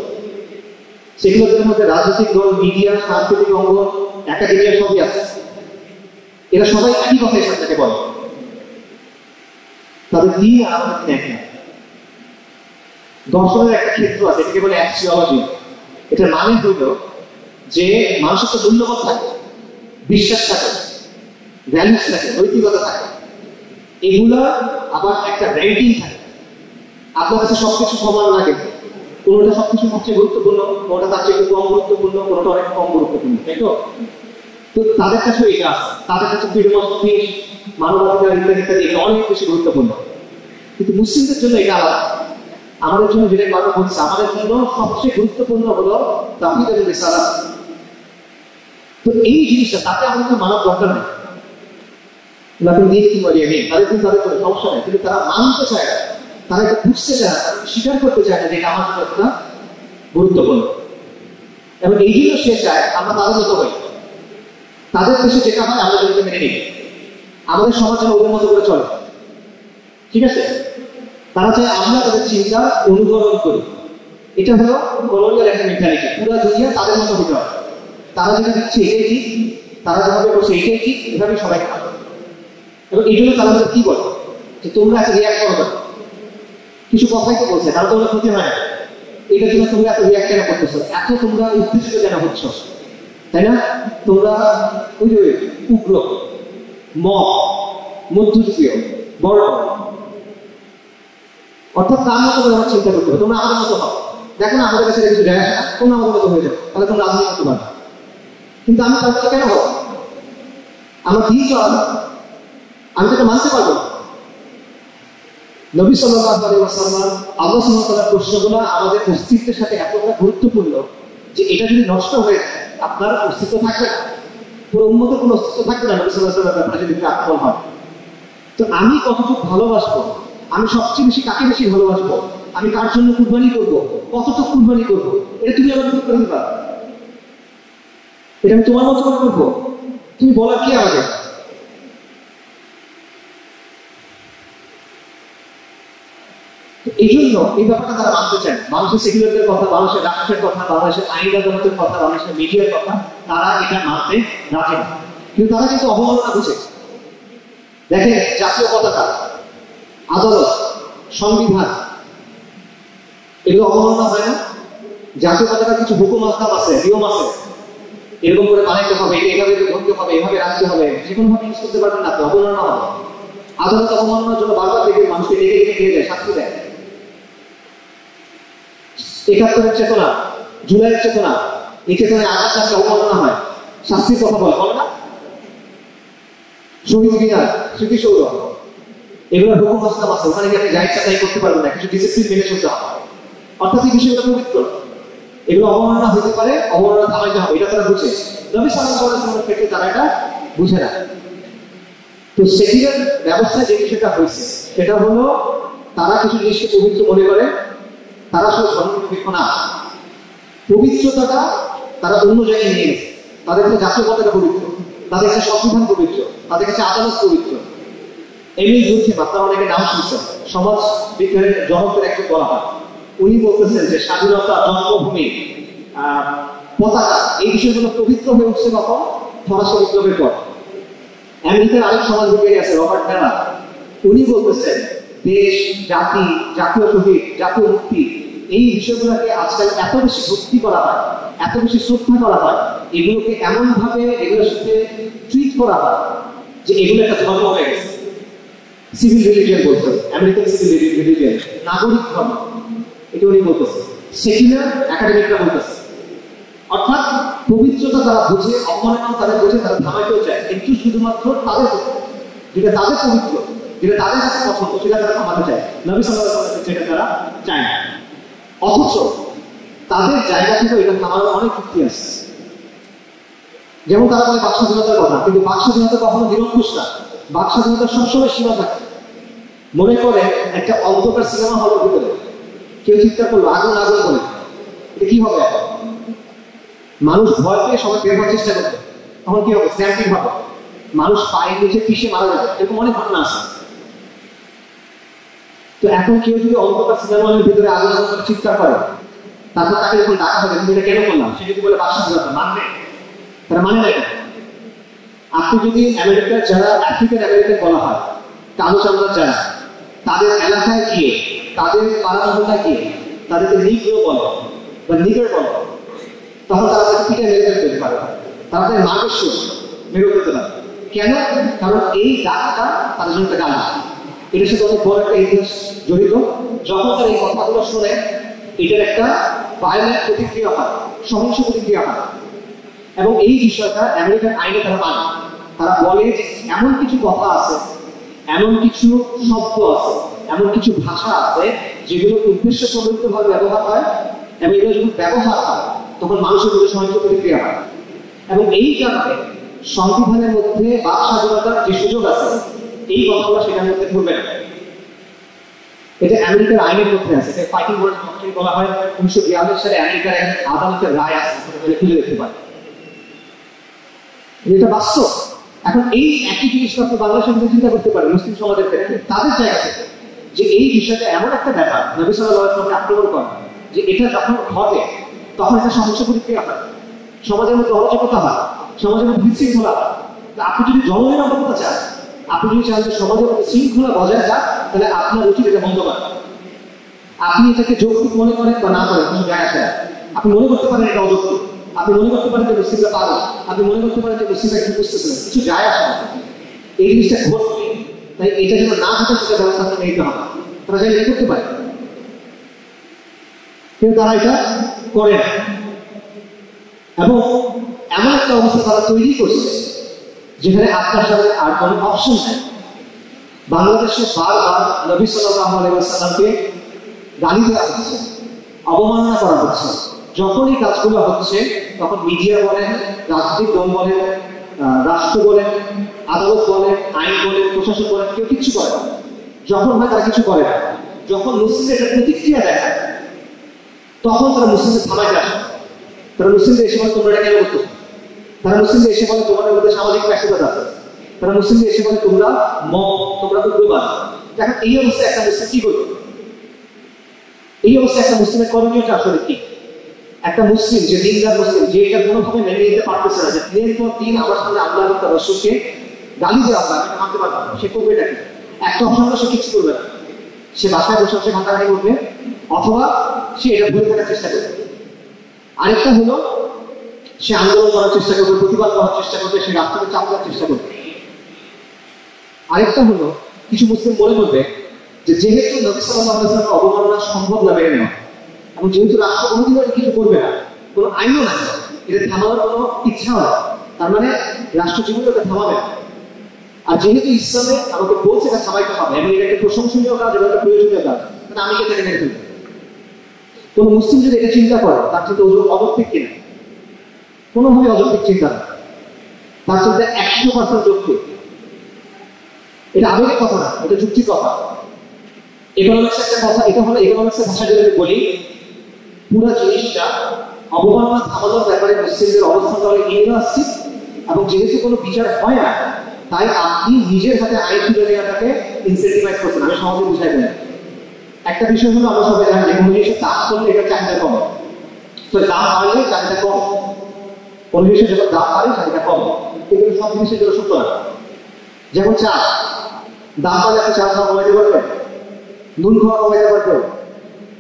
[SPEAKER 2] সেকুলারদের মধ্যে রাজনৈতিক দল, মিডিয়া, সাংস্কৃতিক অঙ্গন, একাডেমিয়া সবই আছে। এরা সবাই একই কথা এসে থাকে বলে, তাদের দিন আর আমাদের দিন এক না। দর্শনের একটা ক্ষেত্র আছে, এটাকে বলে অ্যাক্সিওলজি। এটার মানে হইল যে মানুষের তো মূল্যবোধ থাকে, বিশ্বাস থাকে, ভ্যালুস থাকে, নৈতিকতা থাকে, এগুলা আবার একটা র্যাঙ্কিং থাকে। আপনার কাছে সবকিছু সমান লাগে, কোনোটা সবকিছু সবচেয়ে গুরুত্বপূর্ণ, কোনোটা তার চেয়ে কম গুরুত্বপূর্ণ, কোনোটা অনেক কম গুরুত্বপূর্ণ, তাই তো? তো তাদের কাছে এটা আছে, তাদের কাছে ফ্রিডম অফ স্পিচ, মানবাধিকার ইত্যাদি ইত্যাদি এটা অনেক বেশি গুরুত্বপূর্ণ। কিন্তু মুসলিমদের জন্য এটা আলাদা। আমাদের জন্য যেটা কথা বলছে, আমাদের জন্য সবচেয়ে গুরুত্বপূর্ণ হলো তাওহীদ এবং রিসালাত। তো এই জিনিসটা তাতে আমাদের মানব দরকার নেই, দিন কি বলি আমি তাদের কিন্তু তাদের কোনো সমস্যা নেই, কিন্তু তারা মানতে চায় না, তারা এটা বুঝতে চায় না, স্বীকার করতে চায় না যে এটা আমার জন্য একটা গুরুত্বপূর্ণ। এবং এই জন্য সে চায় আমরা তাদের মতো হই, তাদের দেশে যেটা হয় আমরা যেটা মেনে নিই, আমাদের সমাজ যেন ওদের মতো করে চলে, ঠিক আছে? তারা চায় আমরা তাদের চিন্তা অনুকরণ করি। এটা হলো কলোনিয়াল একটা মেন্টালিটি, পুরো দুনিয়া তাদের মতো হতে হবে, তারা যেটা দিচ্ছে এটাই ঠিক, তারা যেভাবে করছে এটাই ঠিক, এভাবে সবাই খাবে। এবং এই জন্য তারা কি বলে যে তোমরা এত রিয়াক্ট করো, কিছু কথাই তো বলছে, তারা তোমরা ক্ষতি হয় না, এটার জন্য তোমরা এত রিয়াক্ট কেন করতেছো, এত তোমরা উদ্দেশ্য কেন হচ্ছ, তাই না? তোমরা ওই যে উগ্র, মধ্যযুগীয়, বড়, অর্থাৎ তার মতো করে আমার চিন্তা করতে হবে। তোমরা আমাদের মতো হও, দেখো না আমাদের কাছে কিছু যায় আসে না, তোমরা আমাদের মতো হয়ে যাও, তাহলে তোমরা রাজনীতি করতে পারবে। কিন্তু আমি তার মতো কেন হবো? আমার দিন চলা, আমি তো মানতে পারবো না। নবী সাল্লাল্লাহু আলাইহি ওয়াসাল্লাম আল্লাহ সুবহানাহু ওয়া তাআলার প্রশ্নগুলো আমাদের অস্তিত্বের সাথে এতটা গুরুত্বপূর্ণ যে এটা যদি নষ্ট হয়ে যায় আপনার অস্তিত্ব থাকবে না, পুরো উম্মতের কোনো অস্তিত্ব থাকবে না নবী সাল্লাল্লাহু আলাইহি ওয়াসাল্লামের ব্যাপারে যদি আক্রমণ হয়। তো আমি কতটুকু ভালোবাসবো, আমি সবচেয়ে বেশি কাকে বেশি ভালোবাসবো, আমি কার জন্য কুরবানি করবো, কতটুকু কুরবানি করবো, এটা তুমি আমার ঠিক করে দিবা। এটা আমি তোমার মতো করে করবো, তুমি বলার কি আমাকে? এই জন্য এই ব্যাপারটা তারা মানতে চায়, মানুষের সেকুলারদের কথা, মানুষের রাষ্ট্রের কথা, বাংলাদেশের আইন আদালতের কথা, বাংলাদেশের মিডিয়ার কথা, তারা এটা মানতে রাখে না। কিন্তু তারা কিন্তু অবমাননা বুঝে। দেখেন জাতীয় পতাকা, আদালত, সংবিধান, এগুলো অবমাননা হয় না? জাতীয় পতাকার কিছু হুকুম আহকাম আছে, নিয়ম আছে, এরকম করে বানাইতে হবে, এটা এভাবে ধরতে হবে, এভাবে রাখতে হবে, যে কোনো ভাবে ইউজ করতে পারবেন না, আপনি অবমাননা হবে। আদালত অবমাননার জন্য বারবার দেখে মানুষকে ডেকে ডেকে দিয়ে দেয়, শাস্তি দেয়। ৭১-এর চেতনা, জুলাইয়ের চেতনা, এই চেতনায় আঘাত আসলে অবমাননা হয়, শাস্তির কথা বলে না? শহীদ মিনার, স্মৃতিসৌধ, এগুলোর হুকুম আহকাম আছে, ওখানে গিয়ে আপনি যা ইচ্ছা তাই করতে পারবেন না, কিছু ডিসিপ্লিন মেনে চলতে হবে। অর্থাৎ এই বিষয়গুলো পবিত্র, এগুলো অবমাননা হতে পারে, অবমাননা থামাইতে হবে, এটা তারা বুঝে। নবী সাল্লাল্লাহু আলাইহি ওয়াসাল্লামের ক্ষেত্রে তারা এটা বুঝে না। তো সেকুলার ব্যবস্থায় যে বিষয়টা হয়েছে সেটা হলো তারা কিছু জিনিসকে পবিত্র মনে করে, তারা আসলে ধর্মনিরপেক্ষ না, পবিত্রতাটা তারা অন্য জায়গায় নিয়ে গেছে। তাদের কাছে জাতীয় পতাকা পবিত্র, তাদের কাছে সংবিধান পবিত্র, তাদের কাছে আদালত পবিত্র। এমনি যুদ্ধে আপনারা অনেকে নাম শুনছেন, সমাজ বিজ্ঞানের জনকের একজন বলা হয়, উনি বলতেছেন যে স্বাধীনতা, জন্মভূমি, পতাকা, এই বিষয়গুলো পবিত্র হয়ে উঠছে কখন? ফরাসি বিপ্লবের পর। আমেরিকার আরেক সমাজ বিজ্ঞানী আছে রবার্ট মেলা, উনি বলতেছেন দেশ, জাতি, জাতীয় শহীদ, জাতীয় মুক্তি, এই বিষয়গুলোকে আজকাল এত বেশি ভক্তি করা হয়, এত বেশি শ্রদ্ধা করা হয়, এগুলোকে এমন ভাবে এগুলোর সাথে ট্রিট করা হয় যে এগুলো একটা ধর্ম হয়ে গেছে। সিভিল রিলিজিয়ন বলতে, আমেরিকান সিভিল রিলিজিয়ন, নাগরিক ধর্ম, এটা উনি বলতেছে। সেকুলার একাডেমিকরা বলতেছে। অর্থাৎ পবিত্রতা তারা বুঝে, অবমাননাও তারা বুঝে, তারা থামাইতেও চায়, কিন্তু শুধুমাত্র তাদের যেটা তাদের পবিত্র, যেটা তাদের কাছে পছন্দ, সেটা তারা থামাতে চায়। নবী সাল্লাল্লাহু আলাইহি ওয়াসাল্লাম সেটা তারা চায় না। অথচ তাদের জায়গা থেকে এটা থামানোর অনেক যুক্তি আছে। যেমন তারা বলে বাক স্বাধীনতার কথা, কিন্তু বাক স্বাধীনতা কখনো নিরঙ্কুশ না, বাক স্বাধীনতার সবসময় সীমা থাকে। মনে করে একটা অন্ধকার সিনেমা হলের ভিতরে কেউ চিৎকার করলো আগুন আগুন করে, এটা কি হবে? মানুষ ভয় পেয়ে সবাই বের হওয়ার চেষ্টা করবে, তখন কি হবে? স্ট্যাম্পিং হবে, মানুষ পায়ের নিচে পিষে মারা যাবে, এরকম অনেক ঘটনা আছে। তো এখন কেউ যদি অন্ধকার সিনেমা হলের ভিতরে আগুন আগুন করে চিৎকার করে, তারপর তাকে যখন ডাকা হবে তুমি এটা কেন করলাম, সে যদি বলে বাক স্বাধীনতা, মানবে? তারা মানে না। আপনি যদি আমেরিকার যারা আফ্রিকান আমেরিকান বলা হয়, কালো চামড়ার যারা, তাদের এলাকায় গিয়ে, তাদের পাড়া মহল্লায় গিয়ে তাদেরকে নিগ্রো বলে বা নিগার বলে, তখন তারা তাকে পিঠে মেরে ফেলতে পারে, তারা তাদের মার্গস্য মেরে ফেলতে পারে। কেন? কারণ এই ডাকটা তাদের জন্য একটা গান, এটার সাথে অনেক বড় একটা ইতিহাস জড়িত। যখন তারা এই কথাগুলো শোনে, এটার একটা ভায়োলেন্ট প্রতিক্রিয়া হয়, সহিংস প্রতিক্রিয়া হয়, এবং এই বিষয়টা আমেরিকান আইনে তারা মানে। তারা বলে যে এমন কিছু কথা আছে, এমন কিছু শব্দ আছে, এমন কিছু ভাষা আছে যেগুলো উদ্দেশ্য প্রণোদিতভাবে ব্যবহার হয়, এবং এগুলো যখন ব্যবহার হয় তখন মানুষের মধ্যে সহিংস প্রতিক্রিয়া হয়। এবং এই কারণে সংবিধানের মধ্যে বাক স্বাধীনতার যে সুযোগ আছে, এই কথাগুলো সেটার মধ্যে পড়বে না। এটা আমেরিকার আইনের মধ্যে আছে, এটা ফাইটিং ওয়ার্ডস ডক্ট্রিন বলা হয়। 1942 সালে আমেরিকার এক আদালতের রায় আছে, খুলে দেখতে পারে, এটা বাস্তব। এখন এই একই জিনিসটা আপনি বাংলাদেশের মধ্যে চিন্তা করতে পারেন মুসলিম সমাজের ক্ষেত্রে, তাদের জায়গা থেকে, যে এই বিষয়টা এমন একটা ব্যাপার, নবী সাল্লাল্লাহু আলাইহি ওয়াসাল্লামকে আক্রমণ করে, যে এটা যখন ঘটে তখন একটা সহিংস প্রতিক্রিয়া হয়, সমাজের মধ্যে অরাজকতা হয়, সমাজের মধ্যে বিশৃঙ্খলা হয়। আপনি যদি জননিরাপত্তা চান, আপনি যদি চান যে সমাজের মধ্যে শৃঙ্খলা বজায় যাক, তাহলে আপনার উচিত এটা বন্ধ করা। আপনি এটাকে যৌক্তিক মনে করেন বা না করেন কোনো যায় আসে না। আপনি মনে করতে পারেন এটা অযৌক্তিক, আপনি মনে করতে পারেন যে মুসলিমরা পাগল, আপনি মনে করতে পারেন যে মুসলিমরা কি বুঝতেছেন, কিছু যায় আসে না। এই জিনিসটা ঘটবে, তাই এটা যেন না ঘটে সেটা ব্যবস্থা আপনাকে নিতে হবে। তারা চাইলে করতে পারে, কিন্তু তারা এটা করে না। এবং এমন একটা অবস্থা তারা তৈরি করছে যেখানে আপনার সাথে আর কোনো অপশন নেই। বাংলাদেশে বারবার নবী সাল্লাল্লাহু আলাইহি ওয়াসাল্লামকে গালি দেওয়া হচ্ছে, অবমাননা করা হচ্ছে। যখন এই কাজগুলো হচ্ছে তখন মিডিয়া বলেন, রাজনৈতিক দল বলেন, রাষ্ট্র বলেন, আদালত বলেন, আইন বলেন, প্রশাসন বলেন, কেউ কিছু করে না। যখন হয় তারা কিছু করে না। যখন মুসলিমদের একটা প্রতিক্রিয়া দেখায়, তখন তারা মুসলিমদের থামাইতে আসে। তারা মুসলিমদের এসে বলে তোমরা এটা কেন করতো, তারা মুসলিমদের এসে বলে তোমাদের মধ্যে সামাজিক ব্যস্ততা আছে, তারা মুসলিমদের এসে বলে তোমরা তোমরা উগ্রবাদ। দেখেন এই অবস্থায় একটা মুসলিম কি করবে? এই অবস্থায় একটা মুসলিমের করণীয়টা আসলে কি? একটা মুসলিম যে দিনদার মুসলিম, যে এটা কোনোভাবে মেনে নিতে পারতেছে না যে দিনের পর দিন আমার সামনে আল্লাহ এবং তার রাসূলকে গালি দেওয়া হয়, এটা মানতে পারবে না, সে করবে নাকি? একটা অপশন হলো সে কিছু করবে না, সে বাসায় বসে বসে ঘাটাঘাটি করবে, অথবা সে এটা ভুলে থাকার চেষ্টা করবে। আরেকটা হলো সে আন্দোলন করার চেষ্টা করবে, প্রতিবাদ করার চেষ্টা করবে, সে রাষ্ট্রকে চাপ দেওয়ার চেষ্টা করবে। আরেকটা হলো কিছু মুসলিম মনে করবে যে যেহেতু নবী সাল্লাল্লাহু আলাইহি ওয়াসাল্লামের অবমাননা সম্ভব না মেনে নেওয়া, এবং যেহেতু রাষ্ট্র কোনোদিনও কিছু করবে না, কোনো আইনও নাই, এটা থামানোর কোনো ইচ্ছাও না, তার মানে রাষ্ট্র জীবনে এটা থামাবে না। আর যেহেতু ইসলামে আমাকে বলছে এটা থামাইতে হবে এবং এটা একটা প্রশংসনীয় কাজ এবং একটা প্রয়োজনীয় কাজ, তাহলে আমি এটাকে মেনে ফেলবো। কোনো মুসলিম যদি এটা চিন্তা করে তার চিন্তা অযৌক্তিক কিনা, কোনোভাবে অযৌক্তিক চিন্তা না, তার চিন্তা 100% যৌক্তিক। এটা আবেগের কথা না, এটা যুক্তির কথা। ইকোনমিক্স একটা কথা, এটা হলো ইকোনমিক্সের ভাষা যদি বলি, পুরো জিনিসটা অবমাননা থামানোর ব্যাপারে মুসলিমদের অবস্থানটা হলো ইউনিভার্সিটি, এবং যেহেতু কোনো বিচার হয় না, তাই আপনি নিজের হাতে আইন তুলে নেওয়াটাকে ইনসেন্টিভাইজ করছেন। আমি সহজে বুঝাই দেন। একটা বিষয় হলো আমরা সবাই জানি যে কোনো জিনিসের দাম করলে এটা চাহিদা কম, তো দাম বাড়লে চাহিদা কম, কোনো জিনিসের যখন দাম বাড়ে চাহিদা কম, কিন্তু সব জিনিসের জন্য সত্য না। যেমন চা, দাম বাড়লে আপনি চা খাওয়া কমাইতে পারবেন, নুন খাওয়া কমাইতে পারবে,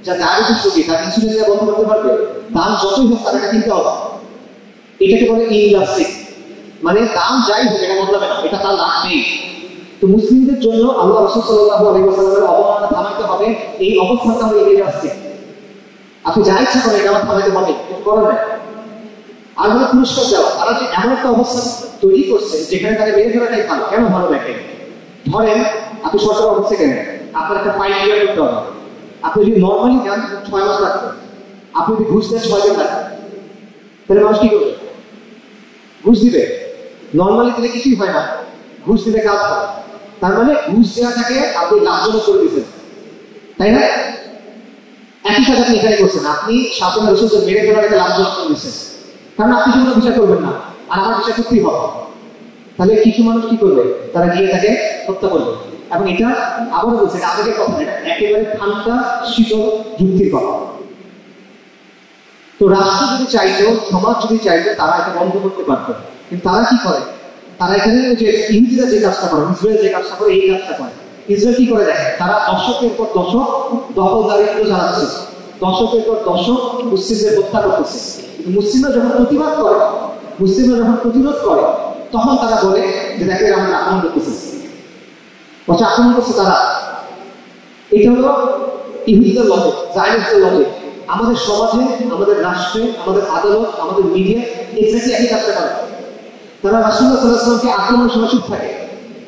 [SPEAKER 2] যা ডায়াবেটিস রোগী তার ইনসুলিন দেওয়া বন্ধ করতে পারবে। দাম যতই হোক তার এটা কিনতে হবে। এটাকে বলে ইনইলাস্টিক, মানে দাম যাই হোক এটা বদলাবে না, এটা তার লাভ নেই। তো মুসলিমদের জন্য আল্লাহ রাসূল সাল্লাল্লাহু আলাইহি ওয়াসাল্লামের অবমাননা থামাইতে হবে, এই অবস্থানটা হলো ইনইলাস্টিক। আপনি যা ইচ্ছা করেন এটা আমার থামাইতে হবে, কিছু করার নেই। আর হলো পুরস্কার দেওয়া, তারা যে এমন একটা অবস্থা তৈরি করছে যেখানে তাকে মেরে ফেলাটাই ভালো। কেন ভালো দেখেন? ধরেন আপনি সরকার অফিসে গেলেন, আপনার একটা ফাইল ক্লিয়ার করতে হবে। আপনি যদি নর্মালি যান 6 মাস লাগবে, আপনি যদি ঘুষ দেন 6 দিন লাগবে, তাহলে মানুষ কি করবে? ঘুষ দিবে, নর্মালি দিলে কিছুই হয় না, ঘুষ দিলে কাজ হয়। তার মানে ঘুষ দেওয়াটাকে আপনি লাভজনক করে দিচ্ছেন, তাই না? একই কাজ আপনি এখানে করছেন, আপনি শাসনের রসুলকে মেরে ফেলাটাকে লাভজনক করে দিচ্ছেন, কারণ আপনি কোনো বিচার করবেন না, আর আমার বিচার করতেই হবে। তাহলে কিছু মানুষ কি করবে, তারা গিয়ে তাকে হত্যা করবে। এবং এটা আবারও বলছে, এটা আবেগের কথা, এটা একেবারে ঠান্ডা শীতল যুক্তির কথা। তো রাষ্ট্র যদি চাইতো, সমাজ যদি চাইতো, তারা এটা বন্ধ করতে পারতো, কিন্তু তারা কি করে, তারা এখানে যে ইহুদিরা যে কাজটা করে, ইসরায়েল যে কাজটা করে, এই কাজটা করে। ইসরায়েল কি করে দেখে, তারা দশকের পর দশক দখলদারিত্ব চালাচ্ছে, দশকের পর দশক মুসলিমদের হত্যা করতেছে। কিন্তু মুসলিমরা যখন প্রতিবাদ করে, মুসলিমরা যখন প্রতিরোধ করে, তখন তারা বলে যে দেখে আমরা আক্রমণ করতেছি, বলছে আক্রমণ করছে তারা। এটা হলো ইহুদিদের লজিক, জায়নিস্টদের লজিক। আমাদের সমাজে, আমাদের রাষ্ট্রে, আমাদের আদালত, আমাদের মিডিয়া এক্স্যাক্টলি একই কাজটা করে। তারা রাসূলুল্লাহ সাল্লাল্লাহু আলাইহি ওয়াসাল্লামকে আক্রমণের সময় চুপ থাকে,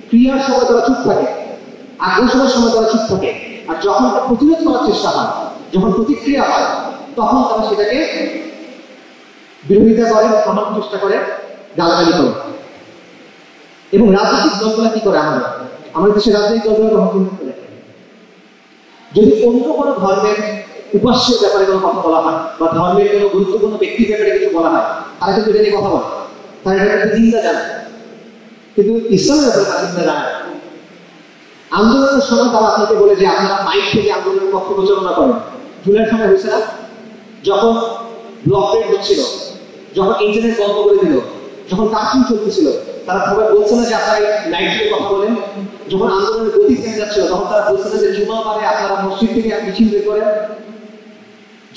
[SPEAKER 2] ক্রিয়ার সময় তারা চুপ থাকে, আগ্রাসনের সময় তারা চুপ থাকে, আর যখন প্রতিরোধ করার চেষ্টা হয়, যখন প্রতিক্রিয়া হয়, তখন তারা সেটাকে বিরোধিতা করে, থামানোর চেষ্টা করে, গালাগালি করে। এবং রাজনৈতিক দলগুলা কি করে, আমাদের দেশের রাজনৈতিক দলগুলো তখন করে, যদি অন্য কোনো ধর্মের উপাস্যের ব্যাপারে কোনো কথা বলা হয়, বা ধর্মের কোনো গুরুত্বপূর্ণ ব্যক্তির ব্যাপারে কিছু বলা হয়, তারা কিন্তু এটা নিয়ে কথা বলে, তারা এটা একটা চিন্তা জানে। কিন্তু ইসলামের ব্যাপারে তারা চিন্তা জানে। আন্দোলনের সময় তারা আপনাকে বলে যে আপনারা মাইক থেকে আন্দোলনের পক্ষে প্রচারণা করেন। জুলাইয়ের সময় হয়েছে না, যখন ব্লকডাউন হচ্ছিল, যখন ইন্টারনেট বন্ধ করে দিল, যখন কার্ফিউ চলতেছিল, তারা সবাই বলছে না যে আপনারা লাইট দিয়ে কথা বলেন। যখন আন্দোলনের গতি থেমে যাচ্ছিল, তখন তারা বলছে না যে জুমাবারে আপনারা মসজিদ থেকে মিছিল বের করেন।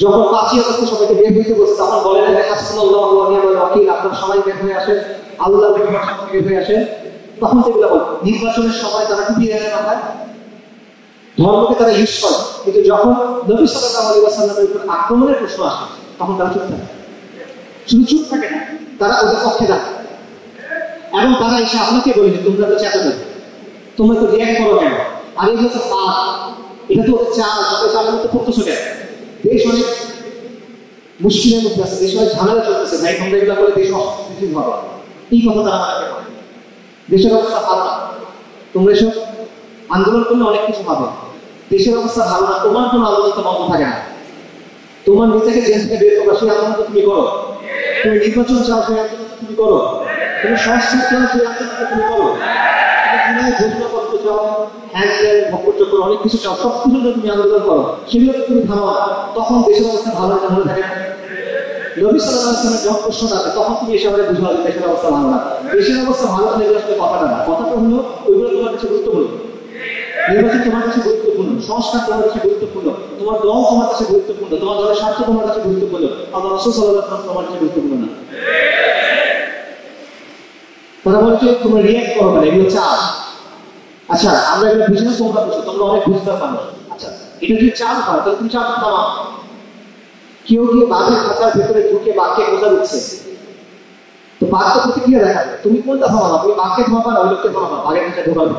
[SPEAKER 2] যখন 5ই আগস্ট সবাইকে বের হইতে বলছে, তখন বলে না যে হাসবুনাল্লাহু ওয়া নি'মাল ওয়াকিল, আপনারা সবাই বের হয়ে আসেন, আল্লাহর রহমত বের হয়ে আসেন। তখন যেগুলো বলে, নির্বাচনের সময় তারা টুপি দেয় মাথায়, ধর্মকে তারা ইউজ করে। কিন্তু যখন নবী সাল্লাল্লাহু আলাইহি ওয়াসাল্লামের উপর আক্রমণের প্রশ্ন আসে, তখন তারা চুপ থাকে। শুধু চুপ থাকে না, তারা ওদের পক্ষে থাকে। এবং তারা এসে আপনাকে বলে যে তোমরা তো চেঁচাবে, তোমরা তো রিয়াক্ট করো কেন, আর এগুলো তো পাপ, এটা তো ওদের চাল, তাদের চালের মতো করতেছো কেন। দেশ অনেক মুশকিলের মধ্যে আছে, দেশ অনেক ঝামেলা চলতেছে, ভাই তোমরা এগুলো করে দেশ অস্থিতিশীল হবে, এই কথা তারা আমাকে বলে। দেশের অবস্থা ভালো না, তোমরা এসব আন্দোলন করলে অনেক কিছু হবে। দেশের অবস্থা ভালো না, তোমার কোনো আন্দোলন তো বন্ধ থাকে না। তোমার নিজেকে জেল থেকে বের করবা, সেই আন্দোলন তো তুমি করো। তুমি নির্বাচন চাও, সেই আন্দোলন তুমি করো। তুমি সংস্কার চাও, সেই আন্দোলন তুমি করো। তুমি ঘোষণাপত্র চাও, হ্যান্ডেল ভক্তচক্র অনেক কিছু চাও, সব কিছু তুমি আন্দোলন করো, সেগুলো তুমি থামাও না, তখন দেশের অবস্থা ভালো মনে থাকে না। নবী সাল্লাল্লাহু আলাইহি ওয়াসাল্লামের যখন প্রশ্ন আসে, তখন তুমি এসে আমাদের বুঝাবে দেশের অবস্থা ভালো না। দেশের অবস্থা ভালো হলে এগুলো আসলে কথাটা না, কথাটা হলো ওইগুলো তোমার কাছে গুরুত্বপূর্ণ। নির্বাচন তোমার কাছে গুরুত্বপূর্ণ, সংস্কার তোমার কাছে গুরুত্বপূর্ণ, তোমার দল তোমার কাছে গুরুত্বপূর্ণ, তোমার দলের স্বার্থ তোমার কাছে গুরুত্বপূর্ণ, আল্লাহ রাসূল সাল্লাল্লাহু আলাইহি ওয়াসাল্লাম তোমার কাছে গুরুত্বপূর্ণ না। তারা বলছে তোমরা রিয়াক্ট করো না, এগুলো চাল। আচ্ছা, আমরা এগুলো বুঝি না, তোমরা বুঝো, তোমরা অনেক বুঝতে পারো। আচ্ছা, এটা যদি চাল হয়, তাহলে তুমি চাল থামাও। কেউ গিয়ে বাঘের খাঁচার ভেতরে ঢুকে বাঘকে খোঁজা দিচ্ছে, তো বাঘ তো প্রতিক্রিয়া দেখাবে, তুমি কোনটা থামাবা? তুমি বাঘকে থামাবা না ওই লোককে থামাবা বাঘের খাঁচা ঢোকাবে?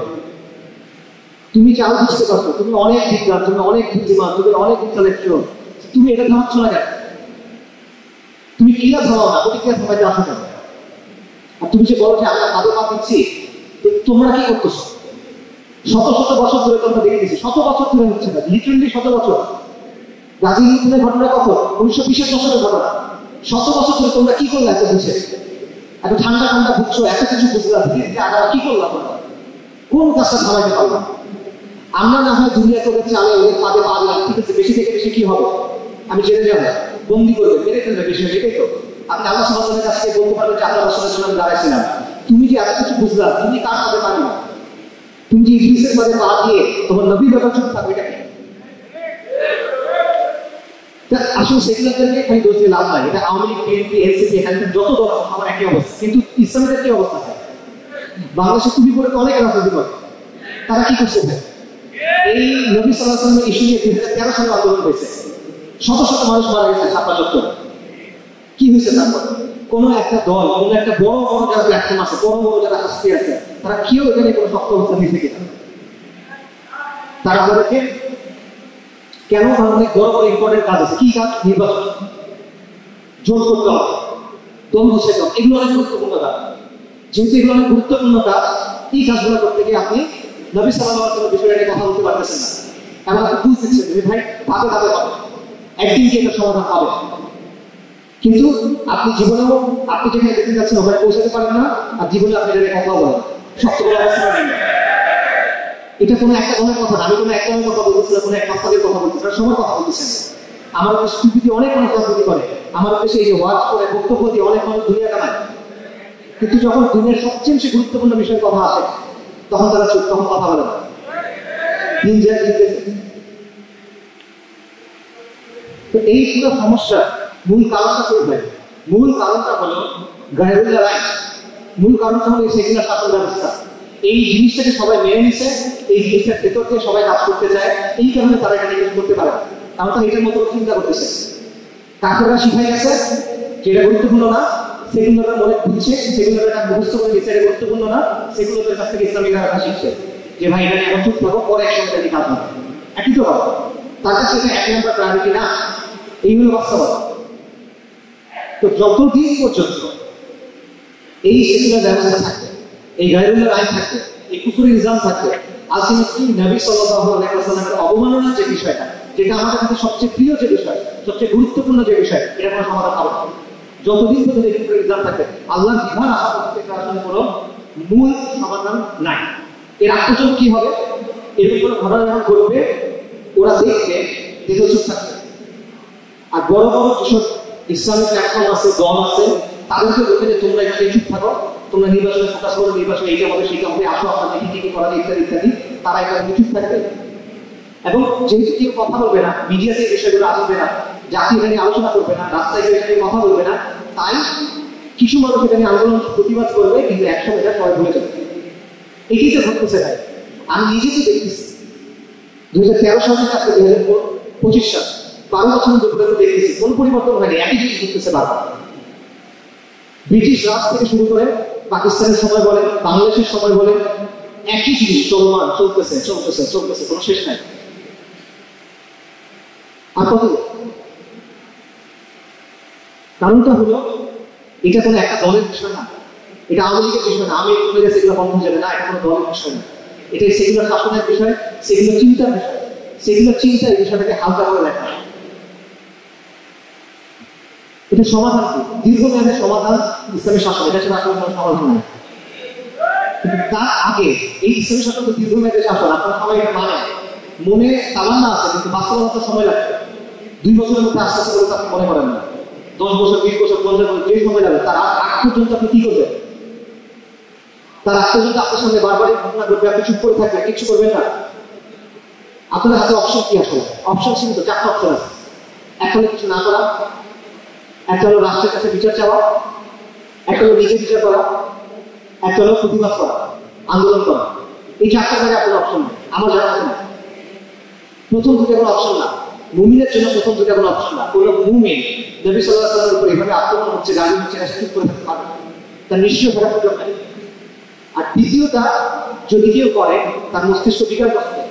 [SPEAKER 2] তুমি চাল বুঝতে পারছো, তুমি অনেক বিজ্ঞান, তুমি অনেক বুদ্ধিমান, তুমি অনেক ইন্টালেকচুয়াল, তুমি এটা থামাচ্ছ না কেন? তুমি ক্রিয়া থামাও না, প্রতিক্রিয়া থামাইতে আসো কেন? আর তুমি যে বলো যে আমরা কাদো পা দিচ্ছি, তোমরা কি করতেছো? শত শত বছর ধরে তোমরা দেখে দিচ্ছি, শত বছর ধরে হচ্ছে না, লিটারেলি শত বছর। গাজী ইউনিয়নের ঘটনা কখন? 1920-এর দশকের ঘটনা। শত বছর ধরে তোমরা কি করলে এত বুঝে? এত ঠান্ডা ঠান্ডা বুঝছো, এত কিছু বুঝলা, ধীরে ধীরে আগামী কি করলাম তোমরা? কোন কাজটা থামাইতে পারলাম? আমরা না হয় দুনিয়া করে চালে ওদের পাদে পা দিলাম, ঠিক আছে, বেশি থেকে বেশি কি হবে? আমি জেনে যাবো, বন্দি করবে, মেরে ফেলবে বেশি, এটাই তো। আপনি আল্লাহ সুবহানাহু ওয়া তাআলার কাছে বলতে পারবেন যে আল্লাহ রাসূলের জন্য দাঁড়াইছিলাম। তুমি যে এত কিছু বুঝলা, তুমি কার পাদে পা দিলা? তুমি যে ইবলিসের পাদে পা দিয়ে তোমার নবীর ব্যাপার চুপ থাকবে, এটা কি? আসলে সেগুলোকে খালি দোষ দিয়ে লাভ নাই। এটা আওয়ামী লীগ, বিএনপি, এনসিপি, এখানে যত দল আছে সবার একই অবস্থা। কিন্তু ইসলামের কি অবস্থা? বাংলাদেশে তুমি করে অনেক রাজনীতি করে, তারা কি করছে? এই নবী সাল্লাল্লাহু আলাইহি ওয়াসাল্লামের ইস্যু নিয়ে 2013 সালে আন্দোলন হয়েছে, শত শত মানুষ মারা গেছে ছাপা চত্বরে। কি হয়েছে তারপর? কোন একটা দল, কোন একটা বড় বড় যারা প্ল্যাটফর্ম আছে, বড় বড় যারা হাসি আছে, তারা কেউ এখানে কোনো শক্ত অবস্থা নিয়েছে কিনা? তারা আমাদেরকে কেন অনেক বড় বড় ইম্পর্টেন্ট কাজ আছে, কি কাজ? নির্বাচন জোর করতে হবে, দ্বন্দ্ব শেখানো, এগুলো অনেক গুরুত্বপূর্ণ কাজ। যেহেতু এগুলো অনেক গুরুত্বপূর্ণ কাজ, এই কাজগুলো করতে গিয়ে আপনি নবী সাল্লাল্লাহু আলাইহি ওয়াসাল্লামের বিষয়ে কথা বলতে পারতেছেন না, এবং আপনি বুঝতেছেন যে ভাই ধাপে ধাপে হবে, একদিন কি একটা সমাধান হবে। কিন্তু আপনি জীবনেও আপনি যেখানে যেতে যাচ্ছেন ওখানে পৌঁছাতে পারেন না, আর জীবনে আপনি এটা কথা বলেন সত্য বলে অবস্থা নেই। এটা কোনো একটা দলের কথা না, আমি কোনো একটা দলের কথা বলতেছি না, কোনো এক মাস্টারের কথা বলতেছি না, সবার কথা বলতেছেন। আমার দেশে টিভিতে অনেক মানুষ রাজনীতি করে, আমার দেশে এই যে ওয়াজ করে বক্তব্য দিয়ে অনেক মানুষ দুনিয়া কামায়, কিন্তু যখন দিনের সবচেয়ে বেশি গুরুত্বপূর্ণ বিষয়ের কথা আসে তখন তারা চুপ, তখন কথা বলে না। দিন যায় জিতেছে। তো এই পুরো সমস্যা মূল কারণটা কি হয়? মূল কারণটা হলো গায়রুল্লাহ রায়। মূল কারণটা হলো সেকুলার শাসন ব্যবস্থা। এই জিনিসটাকে সবাই মেনে নিচ্ছে, এই জিনিসটার ভেতর দিয়ে সবাই কাজ করতে চায়, এই কারণে তারা এটা কিছু করতে পারে। কারণ তারা এটার মতো চিন্তা করতেছে। কাফেররা শিখাই গেছে যে এটা গুরুত্বপূর্ণ না, সেকুলাররা মনে বুঝছে, সেকুলাররা মুখস্থ করে দিচ্ছে এটা গুরুত্বপূর্ণ না, সেকুলারদের কাছ থেকে ইসলামিক কথা শিখছে যে ভাই এটা এখন চুপ থাকো, পরে একসঙ্গে এটা কাজ হবে। একই তো কথা, তার কাছে এটা এক নম্বর প্রায়োরিটি না, এই হলো বাস্তবতা। তো যতদিন পর্যন্ত এই সেকুলার ব্যবস্থা থাকবে, এই গায়রুল্লাহ আইন থাকবে, এই কুফরি নিজাম থাকবে, আলটিমেটলি নবী সাল্লাল্লাহু আলাইহি ওয়াসাল্লামের অবমাননার যে বিষয়টা, যেটা আমাদের কাছে সবচেয়ে প্রিয় যে বিষয়, সবচেয়ে গুরুত্বপূর্ণ যে বিষয়, এটা কোনো সমাধান হবে না। যতদিন পর্যন্ত এই কুফরি নিজাম থাকবে, আল্লাহর বিধান আসা পর্যন্ত আসলে কোনো মূল সমাধান নাই। এর আগ পর্যন্ত কি হবে? এরকম কোনো ঘটনা যখন ঘটবে, ওরা দেখবে, দেখে চুপ থাকবে। আর বড় বড় যেসব ইসলামিক প্ল্যাটফর্ম আছে, দল আছে, তাদেরকে বলতে যে তোমরা এখানে চুপ থাকো, তোমরা নির্বাচনে ফোকাস করো, নির্বাচনে এইটা হবে সেটা হবে, আসো আমরা দেখি কি করা যায় ইত্যাদি ইত্যাদি, তারা এখানে চুপ থাকবে। এবং যেহেতু কেউ কথা বলবে না, মিডিয়াতে এই বিষয়গুলো আসবে না, জাতি এখানে আলোচনা করবে না, রাস্তায় কেউ এখানে কথা বলবে না, তাই কিছু মানুষ এখানে আন্দোলন প্রতিবাদ করবে, কিন্তু একসময় এটা সবাই ভুলে যাবে। এটাই তো ঘটতেছে ভাই। আমি নিজে তো দেখতেছি 2013 সালের কাছে 2025 সাল 12 বছর ধরে দেখতেছি কোন পরিবর্তন হয়নি, একই জিনিস ঘটতেছে বারবার। ব্রিটিশ রাজ থেকে শুরু করে পাকিস্তানের সময় বলেন, বাংলাদেশের সময় বলেন, একই জিনিস চলমান, চলতেছে চলতেছে চলতেছে, কোনো শেষ নাই। আর কত? কারণটা হলো এটা কোনো একটা দলের বিষয় না, এটা আওয়ামী লীগের বিষয় না, আমি বলে গেছি এগুলো বন্ধ হয়ে যাবে না, এটা কোনো দলের বিষয় না, এটা সেগুলো শাসনের বিষয়, সেগুলো চিন্তার বিষয়, সেগুলো চিন্তা এই বিষয়টাকে হালকা করে দেখা। এটা সমাধান কি? দীর্ঘমেয়াদের সমাধান ইসলামী শাসন, এটা ছাড়া আসলে কোনো সমাধান নেই। কিন্তু তার আগে এই ইসলামী শাসন তো দীর্ঘমেয়াদের শাসন, আপনার সবাই এটা মানে মনে তামান্না আছে, কিন্তু বাস্তবতা সময় লাগবে। 2 বছরের মধ্যে আস্তে আস্তে করে আপনি মনে করেন না, 10 বছর 20 বছর 50 বছর যে সময় লাগবে, তার আগ পর্যন্ত আপনি কি করবেন? তার আগ পর্যন্ত আপনার সামনে বারবারই ঘটনা ঘটবে, আপনি চুপ করে থাকবেন, কিছু করবেন না। আপনার হাতে অপশন কি আসলে? অপশন ছিল তো 4টা অপশন আছে। একটা হলো কিছু না করা, একটা হলো রাষ্ট্রের কাছে বিচার চাওয়া, একটা হলো নিজে বিচার করা, একটা হলো প্রতিবাদ করা, আন্দোলন করা। এই 4টা জায়গায় আপনার অপশন নেই, আমার জানা আছে না। প্রথম দুটো কোনো অপশন না, মুমিনের জন্য প্রথম দুটো কোনো অপশন না। কোনো মুমিন নবী সাল্লাল্লাহু আলাইহি ওয়াসাল্লামের উপর এভাবে আক্রমণ হচ্ছে, গালি হচ্ছে, এটা চুপ করে থাকতে পারবে, তার নিশ্চয় থাকার সুযোগ নেই। আর দ্বিতীয়টা, যদি কেউ করে তার মস্তিষ্ক বিকার করতে,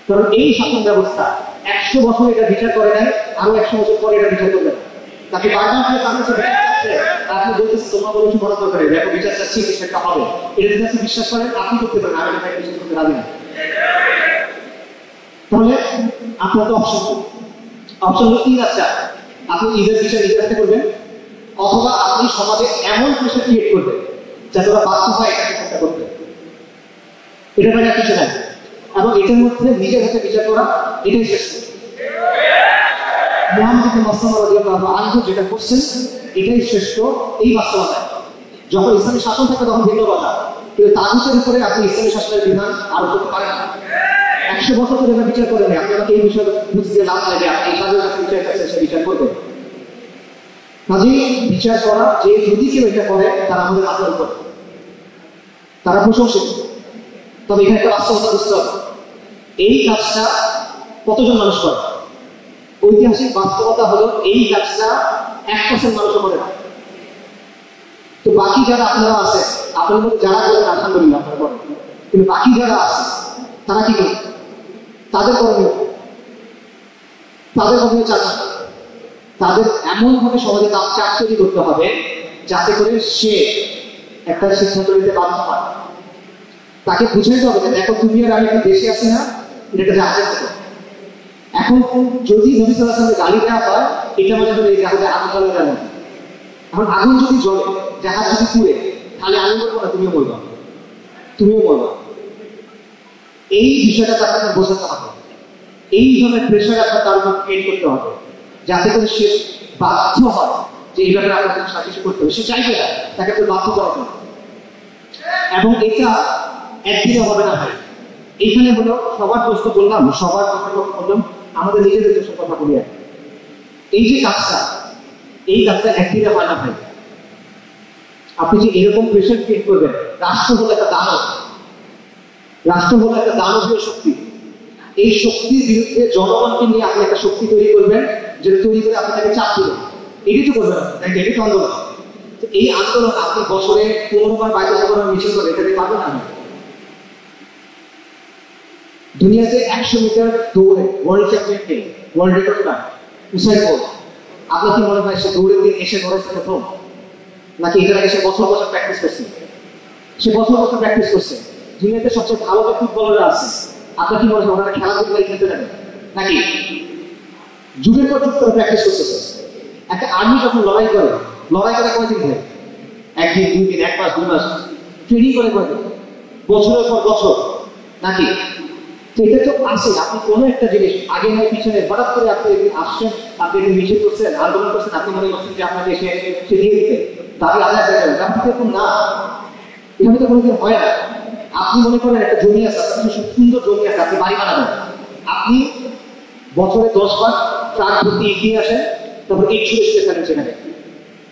[SPEAKER 2] কারণ এই শাসন ব্যবস্থা 100 বছর এটা বিচার করে নাই, আরো 100 বছর পরে এটা বিচার করবে না। তাকে বারবার করে তার কাছে বিচার চাচ্ছে, আপনি বলতেছে তোমার বলো কিছু বড় দরকার নেই, দেখো বিচার চাচ্ছি সেটা হবে, এটা যদি আপনি বিশ্বাস করেন আপনি করতে পারেন, আমি এটা বিশ্বাস করতে রাজি না। তাহলে আপনার তো অপশন হলো 3 আর 4। আপনি ঈদের বিচার নিজের হাতে করবেন, অথবা আপনি সমাজে এমন প্রেশার ক্রিয়েট করবেন যাতে ওরা বাধ্য হয় এটাকে চেষ্টা করতে। এটা মানে কিছু নাই, এবং এটার মধ্যে নিজের হাতে বিচার করা এটাই শ্রেষ্ঠ। মুহাম্মদ মাসলামা রাদিয়াল্লাহু আনহু যেটা করছেন এটাই শ্রেষ্ঠ। এই বাস্তবতায় যখন ইসলামী শাসন থাকে তখন ভিন্ন কথা, কিন্তু তাগুতের উপরে আপনি ইসলামী শাসনের বিধান আরোপ করতে পারেন না। 100 বছর ধরে এটা বিচার করে নেই, আপনি আমাকে এই বিষয়ে বুঝতে লাভ লাগে, আপনি এই কাজের কাছে বিচার কাছে সে বিচার করবেন। কাজেই বিচার করা, যে যদি কেউ এটা করে তারা আমাদের মাথার উপর, তারা প্রশংসিত। তবে এখানে একটা বাস্তবতা বুঝতে হবে, এই কাজটা কতজন মানুষ করে? ঐতিহাসিক বাস্তবতা হলো এই কাজটা 1% মানুষও করে না। তো বাকি যারা আপনারা আছে, আপনার মধ্যে যারা করেন আলহামদুলিল্লাহ আপনারা করেন, কিন্তু বাকি যারা আছে তারা কি করে? তাদের করণীয়, তাদের মধ্যে চাচা তাদের এমন ভাবে সমাজে চাপ তৈরি করতে হবে যাতে করে সে একটা সিদ্ধান্ত নিতে বাধ্য হয়। তাকে বুঝাইতে হবে যে দেখো তুমি আর আমি একটা দেশে আছি না, এটা একটা জাহাজের মতো। এখন যদি নবী সাল্লাল্লাহু আলাইহি ওয়াসাল্লামকে গালি দেওয়া হয়, এটা মনে হবে এই জাহাজে আগুন জ্বালানো না। এখন আগুন যদি জ্বলে, জাহাজ যদি পুড়ে, তাহলে আমি বলবো না তুমিও বলবা, তুমিও বলবা। এই বিষয়টা আপনাকে বোঝাতে হবে। এই ধরনের প্রেশার আপনার তার উপর ক্রিয়েট করতে হবে যাতে করে সে বাধ্য হয় যে এই ব্যাপারে আপনাকে সাহায্য করতে হবে। সে চাইবে না, তাকে আপনি বাধ্য করা হবে। এবং এটা একদিনে হবে না ভাই। এইখানে হলো সবার প্রশ্ন বললাম, সবার কথা বললাম, আমাদের নিজেদের দেশের কথা বলি। এই যে কাজটা, এই কাজটা একদিনে হয় না ভাই। আপনি যে এরকম প্রেশার ক্রিয়েট করবেন, রাষ্ট্র হলো একটা দানব, রাষ্ট্র হলো একটা দানবীয় শক্তি। এই শক্তির বিরুদ্ধে জনগণকে নিয়ে আপনি একটা শক্তি তৈরি করবেন, যেটা তৈরি করে আপনাকে চাপ দেবেন। এটাই তো করবেন, এটাই তো আন্দোলন। এই আন্দোলন আপনি বছরে 15 বার বাইরে যাবার মিছিল করে এটাতে পারবেন না। দুনিয়াতে 100 মিটার দৌড়ে ওয়ার্ল্ড চ্যাম্পিয়নকে ওয়ার্ল্ড রেকর্ড পায় উসাইন বোল্ট। আপনার কি মনে হয় সে দৌড়ের দিন এসে করেছে প্রথম, নাকি এটার আগে সে বছর বছর প্র্যাকটিস করছে? সে বছর বছর প্র্যাকটিস করছে। দুনিয়াতে সবচেয়ে ভালো যে ফুটবলাররা আছে, আপনার কি মনে হয় ওনারা খেলাধুলায় খেলতে যাবে নাকি? যুগের পর যুগ করে প্র্যাকটিস করতেছে। একটা আর্মি যখন লড়াই করে কয়দিন ধরে? একদিন, 2 দিন, 1 মাস, 2 মাস ট্রেনিং করে কয়দিন? বছরের পর বছর নাকি? তো এটা তো আছে। আপনি কোনো একটা জিনিস আগে নয় পিছনে হঠাৎ করে আপনি আসছেন, আপনি মিছিল করছেন, আন্দোলন করছেন, আপনি মনে করছেন যে আপনাকে সে দিয়ে দিতে দাবি আদায় করে যাবেন। আপনি এরকম না, এভাবে তো কোনোদিন হয় না। আপনি মনে করেন একটা জমি আছে, আপনার সুন্দর জমি আছে, আপনি বাড়ি বানাবেন। আপনি বছরে 10 বার ট্রাক ভর্তি এগিয়ে আসেন, তারপর এই ছুড়ে ছুড়ে ফেলেন সেখানে।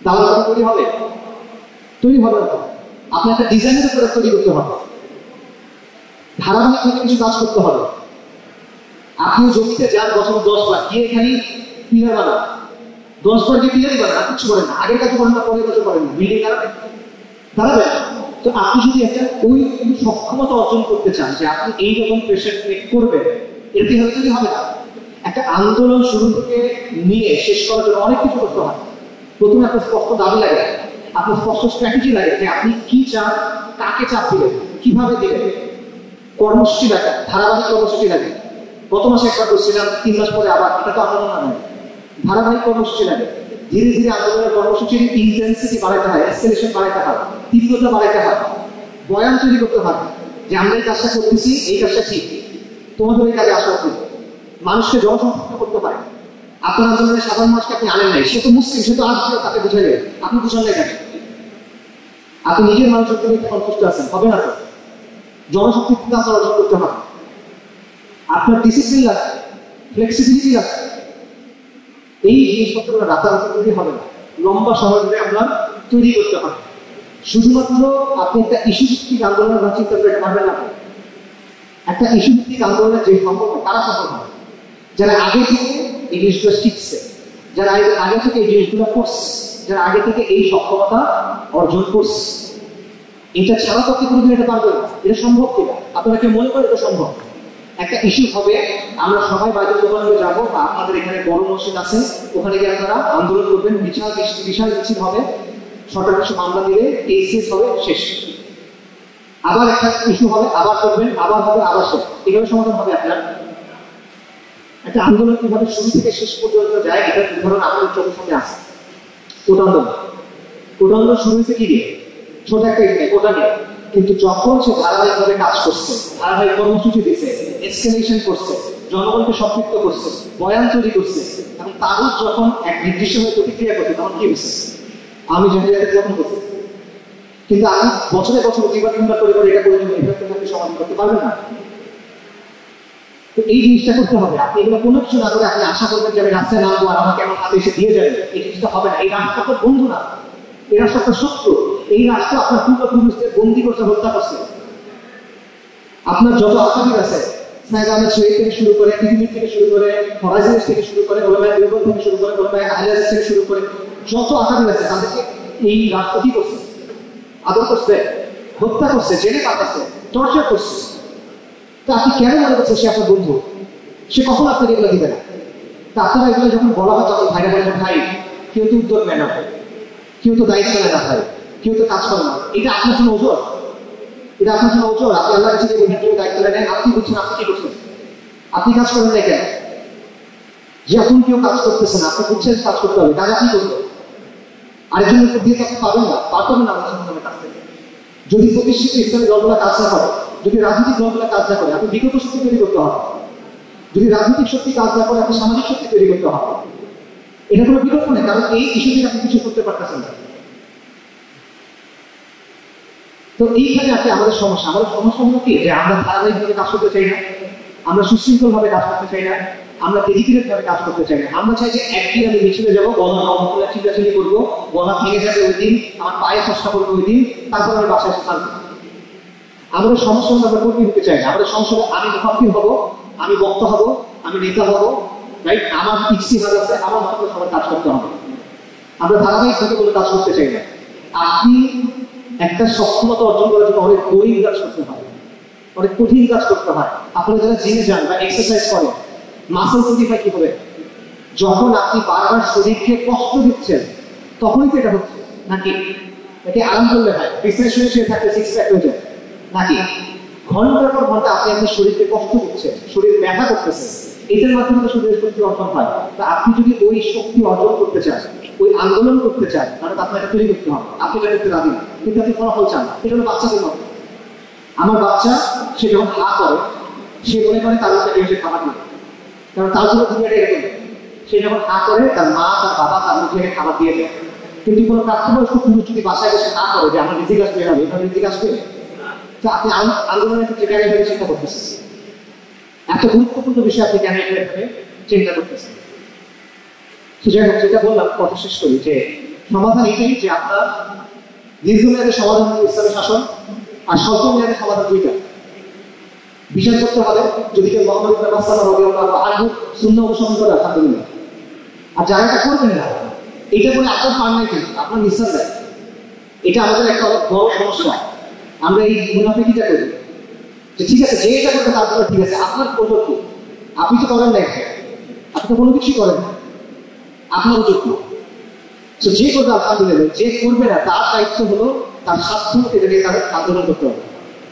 [SPEAKER 2] তাহলে তখন তৈরি হবে? তৈরি হবে না। আপনি একটা ডিজাইনের উপরে তৈরি করতে হবে, ধারাবাহিকভাবে কিছু কাজ করতে হবে। আপনি জমিতে যান বছর 10 বার, গিয়ে এখানে পিলার বানান, 10 বার গিয়ে পিলারই বানান, আর কিছু করেন না। আগের কাছে করেন না, পরের কাছে করেন না, বিল্ডিং দাঁড়াবে। তো আপনি যদি একটা ওই সক্ষমতা অর্জন করতে চান যে আপনি এইরকম প্রেশার ক্রিয়েট করবেন, এরকম হলে যদি হবে না। একটা আন্দোলন শুরু থেকে নিয়ে শেষ করার জন্য অনেক কিছু করতে হয়। প্রথমে আপনার স্পষ্ট দাবি লাগে, আপনার স্পষ্ট স্ট্র্যাটেজি লাগে যে আপনি কি চান, কাকে চাপ দিবেন, কিভাবে দিবেন। কর্মসূচি লাগে, ধারাবাহিক কর্মসূচি লাগে। গত মাসে একবার করছিলাম, 3 মাস পরে আবার, এটা তো আন্দোলন না নয়। ধারাবাহিক কর্মসূচি লাগে। ধীরে ধীরে আন্দোলনের কর্মসূচির ইন্টেন্সিটি বাড়াতে হয়, এসকেলেশন বাড়াতে হয়, তীব্রতা বাড়াতে হয়, বয়ান তৈরি করতে হয় যে আমরা এই কাজটা করতেছি, এই কাজটা ঠিক, তোমাদের এই কাজে আসা উচিত। মানুষকে জনসম্পৃক্ত করতে পারে। আপনার আন্দোলনের সাধারণ মানুষকে আপনি আনেন নাই, সে তো মুসলিম, সে তো আসবে, তাকে বুঝাইলেন, আপনি বুঝান নাই কেন? আপনি নিজের মানুষের জন্য সন্তুষ্ট আছেন, হবে না তো? জনশক্তি আপনার অর্জন করতে হবে। আপনার ডিসিপ্লিন লাগবে, ফ্লেক্সিবিলিটি লাগবে। এই জিনিসপত্রগুলো রাতারাতি তৈরি হবে না, লম্বা সময় ধরে আপনার তৈরি করতে হবে। শুধুমাত্র আপনি একটা ইস্যু ভিত্তিক আন্দোলনের চিন্তা করতে পারবেন না। একটা ইস্যু ভিত্তিক আন্দোলনের যে সম্পর্ক, তারা সফল হবে যারা আগে থেকে এই জিনিসগুলো শিখছে, যারা আগে থেকে এই জিনিসগুলো করছে, যারা আগে থেকে এই সক্ষমতা অর্জন করছে। এটা ছাড়া তো আপনি কোনোদিন এটা পারবেন না। এটা সম্ভব কিনা আপনারা কি মনে করেন এটা সম্ভব? একটা ইস্যু হবে, আমরা সবাই বাইরের দোকানে যাবো, বা আপনাদের এখানে বড় মসজিদ আছে, ওখানে গিয়ে আপনারা আন্দোলন করবেন, বিশাল মিছিল হবে, সরকার কিছু মামলা দিলে কেস হবে, শেষ। আবার একটা ইস্যু হবে, আবার করবেন, আবার হবে, আবার শেষ। এভাবে সমাধান হবে আপনার? একটা আন্দোলন কিভাবে শুরু থেকে শেষ পর্যন্ত যায়, এটার উদাহরণ আপনার চোখের সামনে আছে। কোটা আন্দোলন শুরু হয়েছে কি দিয়ে? ছোট একটা কোটা নিয়ে। কিন্তু যখন সে ধারাবাহিকভাবে কাজ করছে, ধারাবাহিক কর্মসূচি দিচ্ছে, এসকেলেশন করছে, জনগণকে সম্পৃক্ত করছে, বয়ান তৈরি করছে, এবং তারও যখন এক নির্দিষ্ট ভাবে প্রতিক্রিয়া করছে, তখন কি হয়েছে? আমি জাহিলিয়াতে যখন করছি। কিন্তু আমি বছরে বছর দুইবার তিনবার করে এটা করে দেবো, এটা কিন্তু আপনি সমাধান করতে পারবেন না। তো এই জিনিসটা করতে হবে। আপনি এগুলো কোনো কিছু না করে আপনি আশা করবেন যে আমি রাস্তায় নামবো আর আমাকে আমার হাতে এসে দিয়ে যাবেন, এই জিনিসটা হবে না। এই রাষ্ট্র আপনার বন্ধু না, এই রাষ্ট্র আপনার শত্রু। এই রাষ্ট্র আপনার পূর্বপুরুষদের বন্দি করতে, হত্যা করছে। আপনার যত আসামি আছে, সাইদ আহমেদ শহীদ থেকে শুরু করে, পৃথিবীর থেকে শুরু করে, ফরাজিস থেকে শুরু করে, ওলামায়ে দেওবন্দ থেকে শুরু করে, ওলামায়ে আহলে হাদিস থেকে শুরু করে, যত আসামি আছে তাদেরকে এই রাষ্ট্র কি করছে? আদর করছে, হত্যা করছে, জেলে পাঠাচ্ছে, টর্চার করছে। তা আপনি কেন মনে করছেন সে আপনার বন্ধু? সে কখন আপনাকে এগুলো দিবে না? তা আপনারা এগুলো যখন বলা হয় তখন ভাইরা বলে ভাই কেউ তো উদ্যোগ নেয় না, কেউ তো দায়িত্ব নেয় না, ভাই কেউ তো কাজ করে না। এটা আপনার জন্য ওজোর, এটা আপনার জন্য ওজোর। আপনি আল্লাহ কাছে কেউ দায়িত্ব নেন, আপনি বুঝছেন আপনি কি করছেন, আপনি কাজ করেন না কেন? যে এখন কেউ কাজ করতেছে না, আপনি বুঝছেন কাজ করতে হবে, কাজ আপনি করবেন। আরেকজনের উপর দিয়ে আপনি পাবেন না, পারবেন না আমার কাছ থেকে। যদি প্রতিষ্ঠিত ইসলামী দলগুলা কাজ না করে, যদি রাজনৈতিক দলগুলা কাজ না করে, আপনি বিকল্প শক্তি তৈরি করতে হবে। যদি রাজনৈতিক শক্তি কাজ না করে, আপনি সামাজিক শক্তি তৈরি করতে হবে। এটা কোনো বিকল্প নেই, কারণ এই ইস্যু থেকে আপনি কিছু করতে পারতেছেন না। তো এইখানে আছে আমাদের সমস্যা। আমাদের সমস্যা হলো কি, যে আমরা ধারাবাহিকভাবে কাজ করতে চাই না, আমরা সুশৃঙ্খল ভাবে কাজ করতে চাই না, আমরা ডেডিকেটেড ভাবে কাজ করতে চাই না। আমরা চাই যে একদিন আমি মিছিলে যাবো, গলা নবকুলা চিল্লাচিল্লি করবো, গলা ভেঙে যাবে ওই দিন, আমার পায়ে চেষ্টা করবো ওই দিন, তারপর আমি বাসায় এসে থাকবো। আমাদের সমস্যা হলে আমরা কর্মী হতে চাই না। আমাদের সমস্যা হলে আমি মুখাফির হবো, আমি বক্তা হবো, আমি নেতা হবো, রাইট? আমার ইস্তিহার আছে, আমার মাত্র সবার কাজ করতে হবে। আমরা ধারাবাহিকভাবে কোনো কাজ করতে চাই না। আপনি একটা সক্ষমতা অর্জন করার জন্য অনেক বোরিং কাজ করতে হয়, অনেক কঠিন কাজ করতে হয়। আপনারা যারা জিমে যান বা এক্সারসাইজ করেন, মাসল তৈরি হয় কি হবে? যখন আপনি বারবার শরীরকে কষ্ট দিচ্ছেন তখনই তো এটা হচ্ছে, নাকি? নাকি আরাম করলে হয়? বিছানায় শুয়ে থাকলে সিক্স প্যাক হয়ে যায়, নাকি? ঘন্টার পর ঘন্টা আপনি আপনার শরীরকে কষ্ট দিচ্ছেন, শরীর ব্যথা করতেছে, এটার মাধ্যমে তো শরীরের শক্তি অর্জন হয়। তা আপনি যদি ওই শক্তি অর্জন করতে চান, ওই আন্দোলন করতে চান, তাহলে আপনার এটা তৈরি করতে হবে। আপনি এটা করতে রাজি না, কিন্তু আপনি ফলাফল চান না। এটা হলো বাচ্চাদের মতো। আমার বাচ্চা সে যখন হা করে, সে মনে করে তার কাছে এসে খাবার নেই, কারণ তার জন্য দুনিয়াটা এরকম। সে যখন হা করে, তার মা তার বাবা তার মুখে খাবার দিয়ে দেয়। কিন্তু কোনো প্রাপ্তবয়স্ক পুরুষ যদি বাসায় বসে না করে যে আমার রিজিক আসবে, হবে এখানে রিজিক আসবে, তো আপনি আন্দোলনের ক্ষেত্রে কেন এভাবে চিন্তা করতেছেন? এত গুরুত্বপূর্ণ বিষয় আপনি কেন এভাবে চিন্তা করতেছেন? যাই হোক, যেটা বললাম কথা শেষ করি, যে সমাধান এটাই যে আপনার দীর্ঘমেয়াদের সমাধান হল ইসলামী শাসন, আর স্বল্প মেয়াদের সমাধান দুইটা। বিচার করতে হবে যদি কেউ মোহাম্মদ ইবনে মাসলামা রাদিয়াল্লাহু আনহু সুন্নাহ অনুসরণ করে, আলহামদুলিল্লাহ। আর যারা এটা করবেন না, এটা করে আপনার পার নাই, কিন্তু আপনার নিঃশ্বাস দেয়। এটা আমাদের একটা অনেক বড় সমস্যা। আমরা এই মুনাফিকিটা করি যে ঠিক আছে, যে এটা করবে তার জন্য ঠিক আছে, আপনার ওজোর কি? আপনি তো করেন না, আপনি তো কোনো কিছুই করেন না, আপনার ওজোর কি? যে করবে আলহামদুলিল্লাহ, যে করবে না তার দায়িত্ব হলো তার স্বাস্থ্য এটা নিয়ে তার আন্দোলন করতে হবে,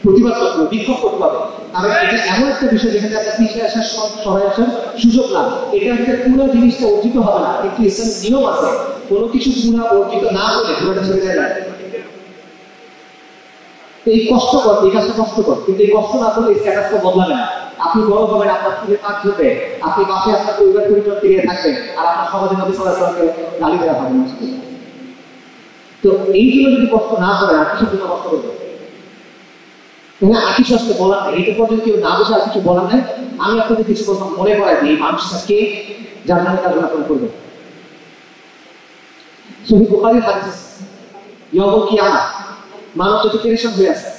[SPEAKER 2] প্রতিবাদ করতে হবে, বিক্ষোভ করতে হবে। কারণ এটা এমন একটা বিষয় যেখানে আপনার পিছিয়ে আসার, সরাই আসার সুযোগ না। এটা একটা পুরো জিনিসটা অর্জিত হবে না, কিন্তু ইসলামের নিয়ম আছে, কোনো কিছু পুরো অর্জিত না হলে পুরোটা ছেড়ে দেয় না। এই কষ্টকর, এই কাজটা কষ্টকর, কিন্তু এই কষ্ট না করলে স্ট্যাটাসটা বদলাবে না। আপনি বড় হবেন, আপনার চুলে কাজ ধরবে, আপনি বাসে আপনার পরিবার পরিজন ফিরিয়ে থাকবেন, আর আপনার সমাজে নবী সাল্লাল্লাহু আলাইহি ওয়াসাল্লামকে গালি দেওয়া হবে না। তো এই জন্য যদি কষ্ট না করে, আর কিছু জন্য কষ্ট করবে, তাহলে আর কিছু আসতে বলার নেই। এটা পর্যন্ত কেউ না বুঝে আর কিছু বলার নেই। আমি আপনাদের কিছু কথা মনে করাই দিই, এই মানুষটা কে, যার নামে কাজগুলো আপনারা করবেন। সহিহ বুখারীর হাদিস, ইয়াউমুল কিয়ামা মানুষ যত পেরেশান হয়ে আছে,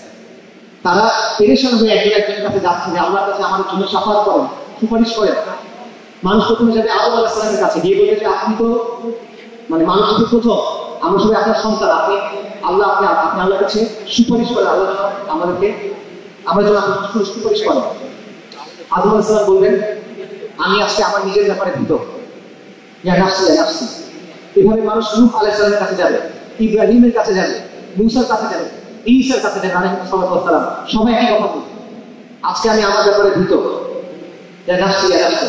[SPEAKER 2] তারা পেরেশান হয়ে একজনের কাছে যাচ্ছে যে আল্লাহর কাছে আমাদের জন্য শাফাআত করেন, সুপারিশ করেন। মানুষ প্রথমে যাবে আদম আলাইহিস সালামের কাছে, গিয়ে বলবে যে আপনি তো মানে মানুষ যদি প্রথম, আমরা সবাই আপনার সন্তান, আপনি আল্লাহর কাছে সুপারিশ করেন, আল্লাহ আমাদেরকে, আমরা যেন আপনার সুপারিশ করেন। আদম আলাইহিস সালাম বলবেন, আমি আজকে আমার নিজের ব্যাপারে ভীত, ইয়া নাফসি ইয়া নাফসি। এভাবে মানুষ নূহ আলাইহিস সালামের কাছে যাবে, ইব্রাহিমের কাছে যাবে, মুসার কাছে যাবে, ঈসার কাছে যাবে আলাইহিস সালাম। সবাই একই কথা বলবে, আজকে আমি আমার ব্যাপারে ভীত, ইয়া নাফসি ইয়া নাফসি।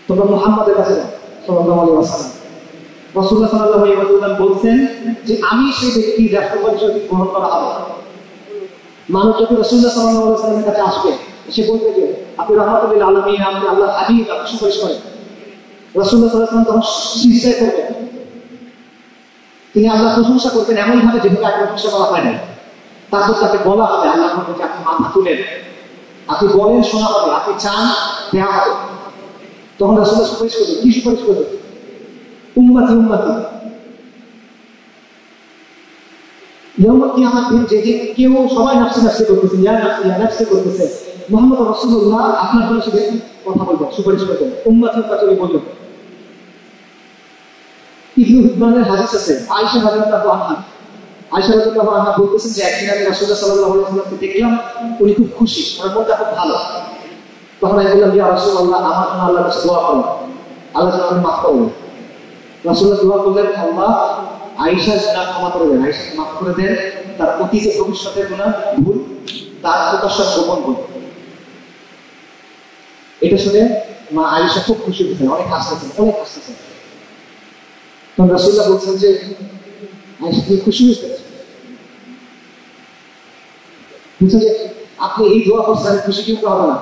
[SPEAKER 2] তোমরা মুহাম্মাদের কাছে যাও সাল্লাল্লাহু আলাইহি ওয়াসাল্লাম। রাসূলুল্লাহ সাল্লাল্লাহু আলাইহি ওয়াসাল্লাম বলছেন যে আমি সেই ব্যক্তি যার সুপারিশ গ্রহণ করা হবে। মানুষ যখন রাসূলুল্লাহ সাল্লাল্লাহু আলাইহি ওয়াসাল্লামের কাছে আসবে, সে বলবে যে আপনি রাহমাতুল লিল আলামিন, আপনি আল্লাহর হাবিব, আপনি সুপারিশ করেন। রাসূলুল্লাহ সাল্লাল্লাহু আলাইহি ওয়াসাল্লাম তখন সিজদা করবেন, তিনি আল্লাহ প্রশংসা করবেন এমন ভাবে যেভাবে আগে প্রশংসা করা হয় না। তারপর তাকে বলা হবে, আল্লাহ বলবেন যে আপনি মাথা তুলেন, আপনি বলেন শোনা হবে, আপনি চান দেওয়া হবে। তখন রাসূলুল্লাহ সুপারিশ করবেন, কি সুপারিশ করবেন? উম্মতি উম্মতি। ইয়াউমুল কিয়ামাত দিন, যে কেউ সবাই নাফসি নাফসি করতেছে, ইয়া নাফসি ইয়া নাফসি করতেছে, মুহাম্মদ রাসূলুল্লাহ আপনার জন্য শুধু কথা বলবেন, সুপারিশ করবেন, উম্মতি উম্মতি বলবেন। ইবনে হিব্বানের হাদিস আছে, আয়েশা রাদিয়াল্লাহু আনহা, আয়েশা রাদিয়াল্লাহু আনহা বলতেছেন যে একদিন আমি রাসূলুল্লাহ সাল্লাল্লাহু আলাইহি ওয়াসাল্লামকে দেখলাম, উনি খুব খুশি, ওনার মনটা খুব ভালো। তখন আমি বললাম, ইয়া রাসূলুল্লাহ, আমার জন্য আল্লাহর কাছে দোয়া করুন। আল্লাহ যেন আপনি মাফ করবেন। রাসূলুল্লাহ দোয়া করলেন, আল্লাহ আয়েশার গুনাহ ক্ষমা করে দেন, আয়েশাকে মাফ করে দেন, তার অতীত ভবিষ্যতের গুনাহ ভুল তার প্রকাশ্য গোপন করুন। এটা শুনে মা আয়েশা খুব খুশি হয়েছেন, অনেক হাসতেছেন। তখন রাসূলুল্লাহ বলছেন যে আয়েশা তুমি খুশি হয়েছেন? বলছেন যে আপনি এই দোয়া করছেন, খুশি কিন্তু হবে না।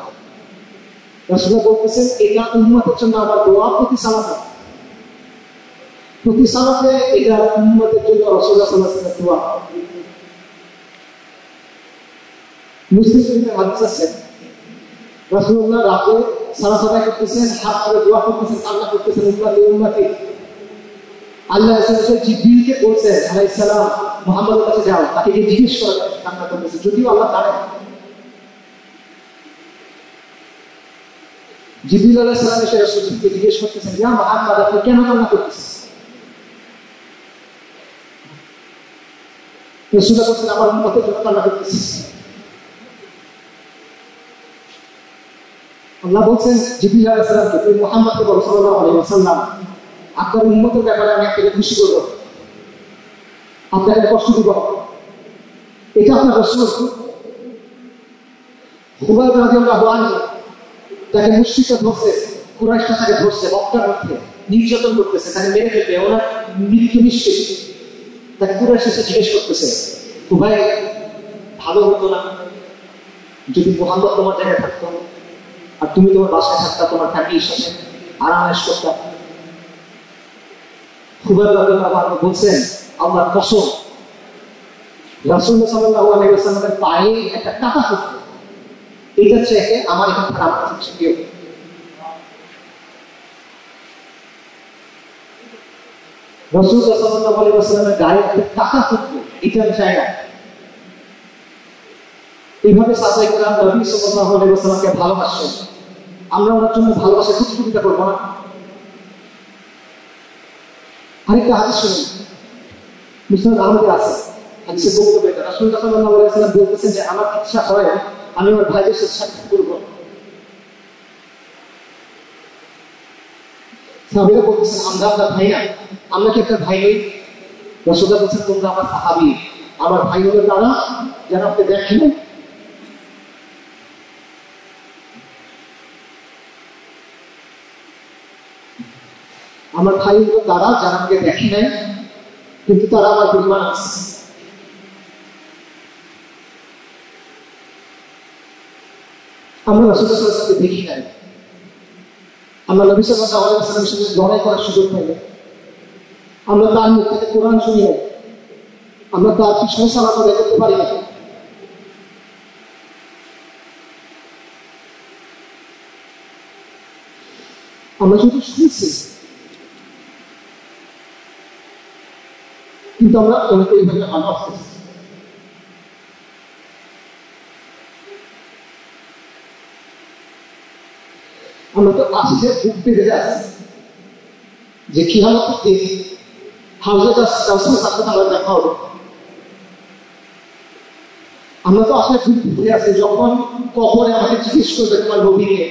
[SPEAKER 2] রাসূলুল্লাহ বলতেছেন এটা উম্মতের জন্য আমার দোয়া, প্রতি সালাতে এটা উম্মতের জন্য রাসূলুল্লাহ সাল্লাল্লাহু আলাইহি ওয়াসাল্লামের দোয়া। মুসলিম শরীফে হাদিস আছে, রাসূলুল্লাহ রাতে সালাত আদায় করতেছেন, হাত ধরে দোয়া করতেছেন, কান্না করতেছেন, উম্মতি আল্লাহ রাসূল জিবরিলকে বলছেন আলাইহিস সালাম মুহাম্মদের কাছে যাও, তাকে গিয়ে জিজ্ঞেস করো কান্না করতেছে, যদিও আল্লাহ জানেন। জিবরিল আলাইহিস সালাম এসে রাসূলকে জিজ্ঞেস করতেছেন, ইয়া মুহাম্মদ আপনি কেন কান্না করতেছেন? রাসূল বলছেন আমার উম্মতের জন্য কান্না করতেছি। আল্লাহ বলছেন জিবরিল আলাইহিস সালামকে, তুমি মুহাম্মদকে বলো সাল্লাল্লাহু আলাইহি ওয়াসাল্লাম আপনার উম্মতের ব্যাপারে আমি আপনাকে খুশি করব, আপনাকে কষ্ট দিব। এটা আপনার রাসূল। খুবাইব রাদিয়াল্লাহু আনহু তাকে মুশরিকরা ধরছে, কুরাইশরা তাকে ধরছে, মক্কার মধ্যে নির্যাতন করতেছে, তাকে মেরে ফেলবে, ওনার মৃত্যু নিশ্চিত। তাকে কুরাইশ এসে জিজ্ঞেস করতেছে, খুবাইব ভালো হতো না যদি মুহাম্মদ তোমার জায়গায় থাকতো, আর তুমি তোমার বাসায় থাকতা, তোমার ফ্যামিলির সাথে আরাম-আয়েশ করতা? খুবাইব রাদিয়াল্লাহু আনহু বলছেন আল্লাহর কসম, রাসূলুল্লাহ সাল্লাল্লাহু আলাইহি ওয়াসাল্লামের পায়ে একটা কাটা ফুটতো, এটা চেয়ে আমার এখান থেকে আমার কাছে কেউ। রাসূলুল্লাহ সাল্লাল্লাহু আলাইহি ওয়াসাল্লামের গায়ে একটা কাটা ফুটতো, এটা আমি চাই না। এইভাবে সাহাবায়ে কেরাম নবী সাল্লাল্লাহু আলাইহি ওয়াসাল্লামকে ভালোবাসেন, আমরা ওনার জন্য ভালোবাসা প্রতিযোগিতা করবো না? আরেকটা হাদিস শুনুন, মুসনাদ আহমদে আছে, হাদিসের বক্তব্য এটা। রাসূলুল্লাহ সাল্লাল্লাহু আলাইহি ওয়াসাল্লাম বলতেছেন যে আমার ইচ্ছা হয় আমি আমার ভাইদের সাথে সাক্ষাৎ করব। সাহাবীরা বলতেছেন আমরা আপনার ভাই না, আমরা কি একটা ভাই নেই? রাসূলুল্লাহ বলছেন তোমরা আমার সাহাবী, আমার ভাই হলো তারা যারা আপনি দেখেন। আমার ভাই হলো তারা যারা আমাকে দেখে নাই, কিন্তু তারা আমার পরিমাণ আছে। আমরা রাসূলুল্লাহ সাল্লাল্লাহু আলাইহি ওয়াসাল্লামকে দেখি নাই, আমরা নবী সাল্লাল্লাহু আলাইহি ওয়াসাল্লামের সাথে লড়াই করার সুযোগ পাই নাই, আমরা তার মুখ থেকে কোরআন শুনি নাই, আমরা তার পিছনে সালাত আদায় করতে পারি না। আমরা শুধু শুনছি, কিন্তু আমরা অনেকে এইভাবে ভালোবাসতেছি। আমরা তো আসছে বুক পেতে যাচ্ছি যে কিয়ামতের দিন হাউজে কাউসারের সাথে আমরা দেখা হবে। আমরা তো আসলে বুক পেতে আছি যখন কবরে আমাকে জিজ্ঞেস করবে তোমার নবীকে,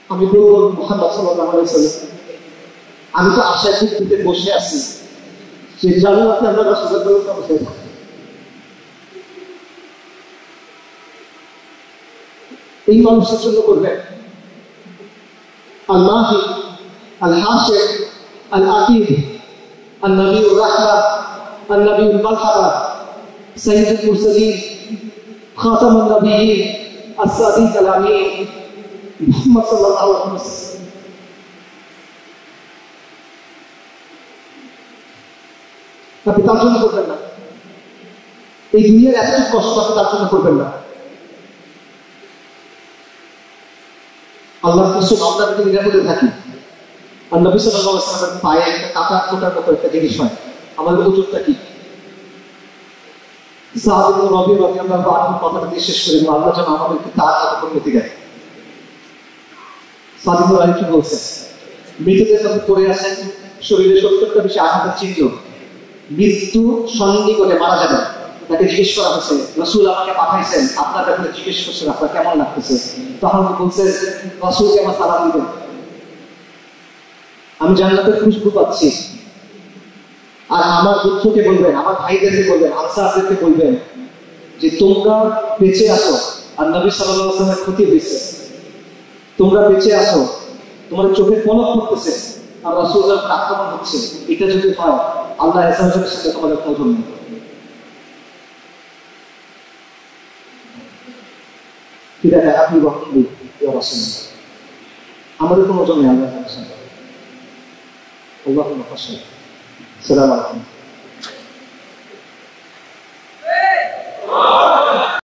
[SPEAKER 2] আমি বলবো মুহাম্মদ সাল্লাল্লাহু আলাইহি ওয়াসাল্লাম। আমি তো আশায় বুক পেতে বসে আছি যে জান্নাতে আমরা রাসূলুল্লাহ সাল্লাল্লাহু আলাইহি ওয়াসাল্লাম। এই মানুষের জন্য করবেন الماهي الحاشر العقيد النبي الرحمة النبي المرحبا سيد المرسلين خاتم النبيين الصادق الأمين محمد صلى الله عليه وسلم। আপনি তার জন্য করবেন না, এই দুনিয়ার এত কষ্ট আপনি তার জন্য করবেন না। আল্লাহ রাসূল আমরা যদি নিরাপদে থাকি, আর নবী সাল্লাল্লাহু আলাইহি ওয়াসাল্লামের পায়ে একটা কাটা ফোটার মতো একটা জিনিস হয়, আমাদের ওজনটা কি? সাদ ইবনে রবি রাদিয়াল্লাহু আনহু কথাটা দিয়ে শেষ করে আল্লাহ যেন আমাদেরকে তার মতো উন্নতি দেয়। সাদ ইবনে রবি কি বলছে? মৃতদের যখন পড়ে আছেন, শরীরে 70টা বেশি আঘাতের চিহ্ন, মৃত্যু সন্নিকটে মারা যাবে। তাকে জিজ্ঞেস করা হয়েছে রাসূল আমাকে পাঠাইছেন, আপনার ব্যাপারে জিজ্ঞেস করছেন আপনার কেমন লাগতেছে? তখন বলছে রাসূলকে আমার সালাম দিবেন। আমি জান্নাতের খুশবু পাচ্ছি। আর আমার পুত্রকে বলবেন, আমার ভাইদেরকে বলবেন, আনসারদেরকে বলবেন যে তোমরা বেঁচে আসো, আর নবী সাল্লাল্লাহু আলাইহি ওয়াসাল্লামের ক্ষতি হয়েছে, তোমরা বেঁচে আসো, তোমাদের চোখের পলক পড়তেছে আর রাসূলুল্লাহর আক্রমণ হচ্ছে, এটা যদি হয় আল্লাহ হেফাজতের সাথে তোমাদের খোঁজ নেবে। ঠিক আছে, আপনি বক্তব্য আমাদের কোনো জন্য আল্লাহ আল্লাহ সালাম আলাইকুম।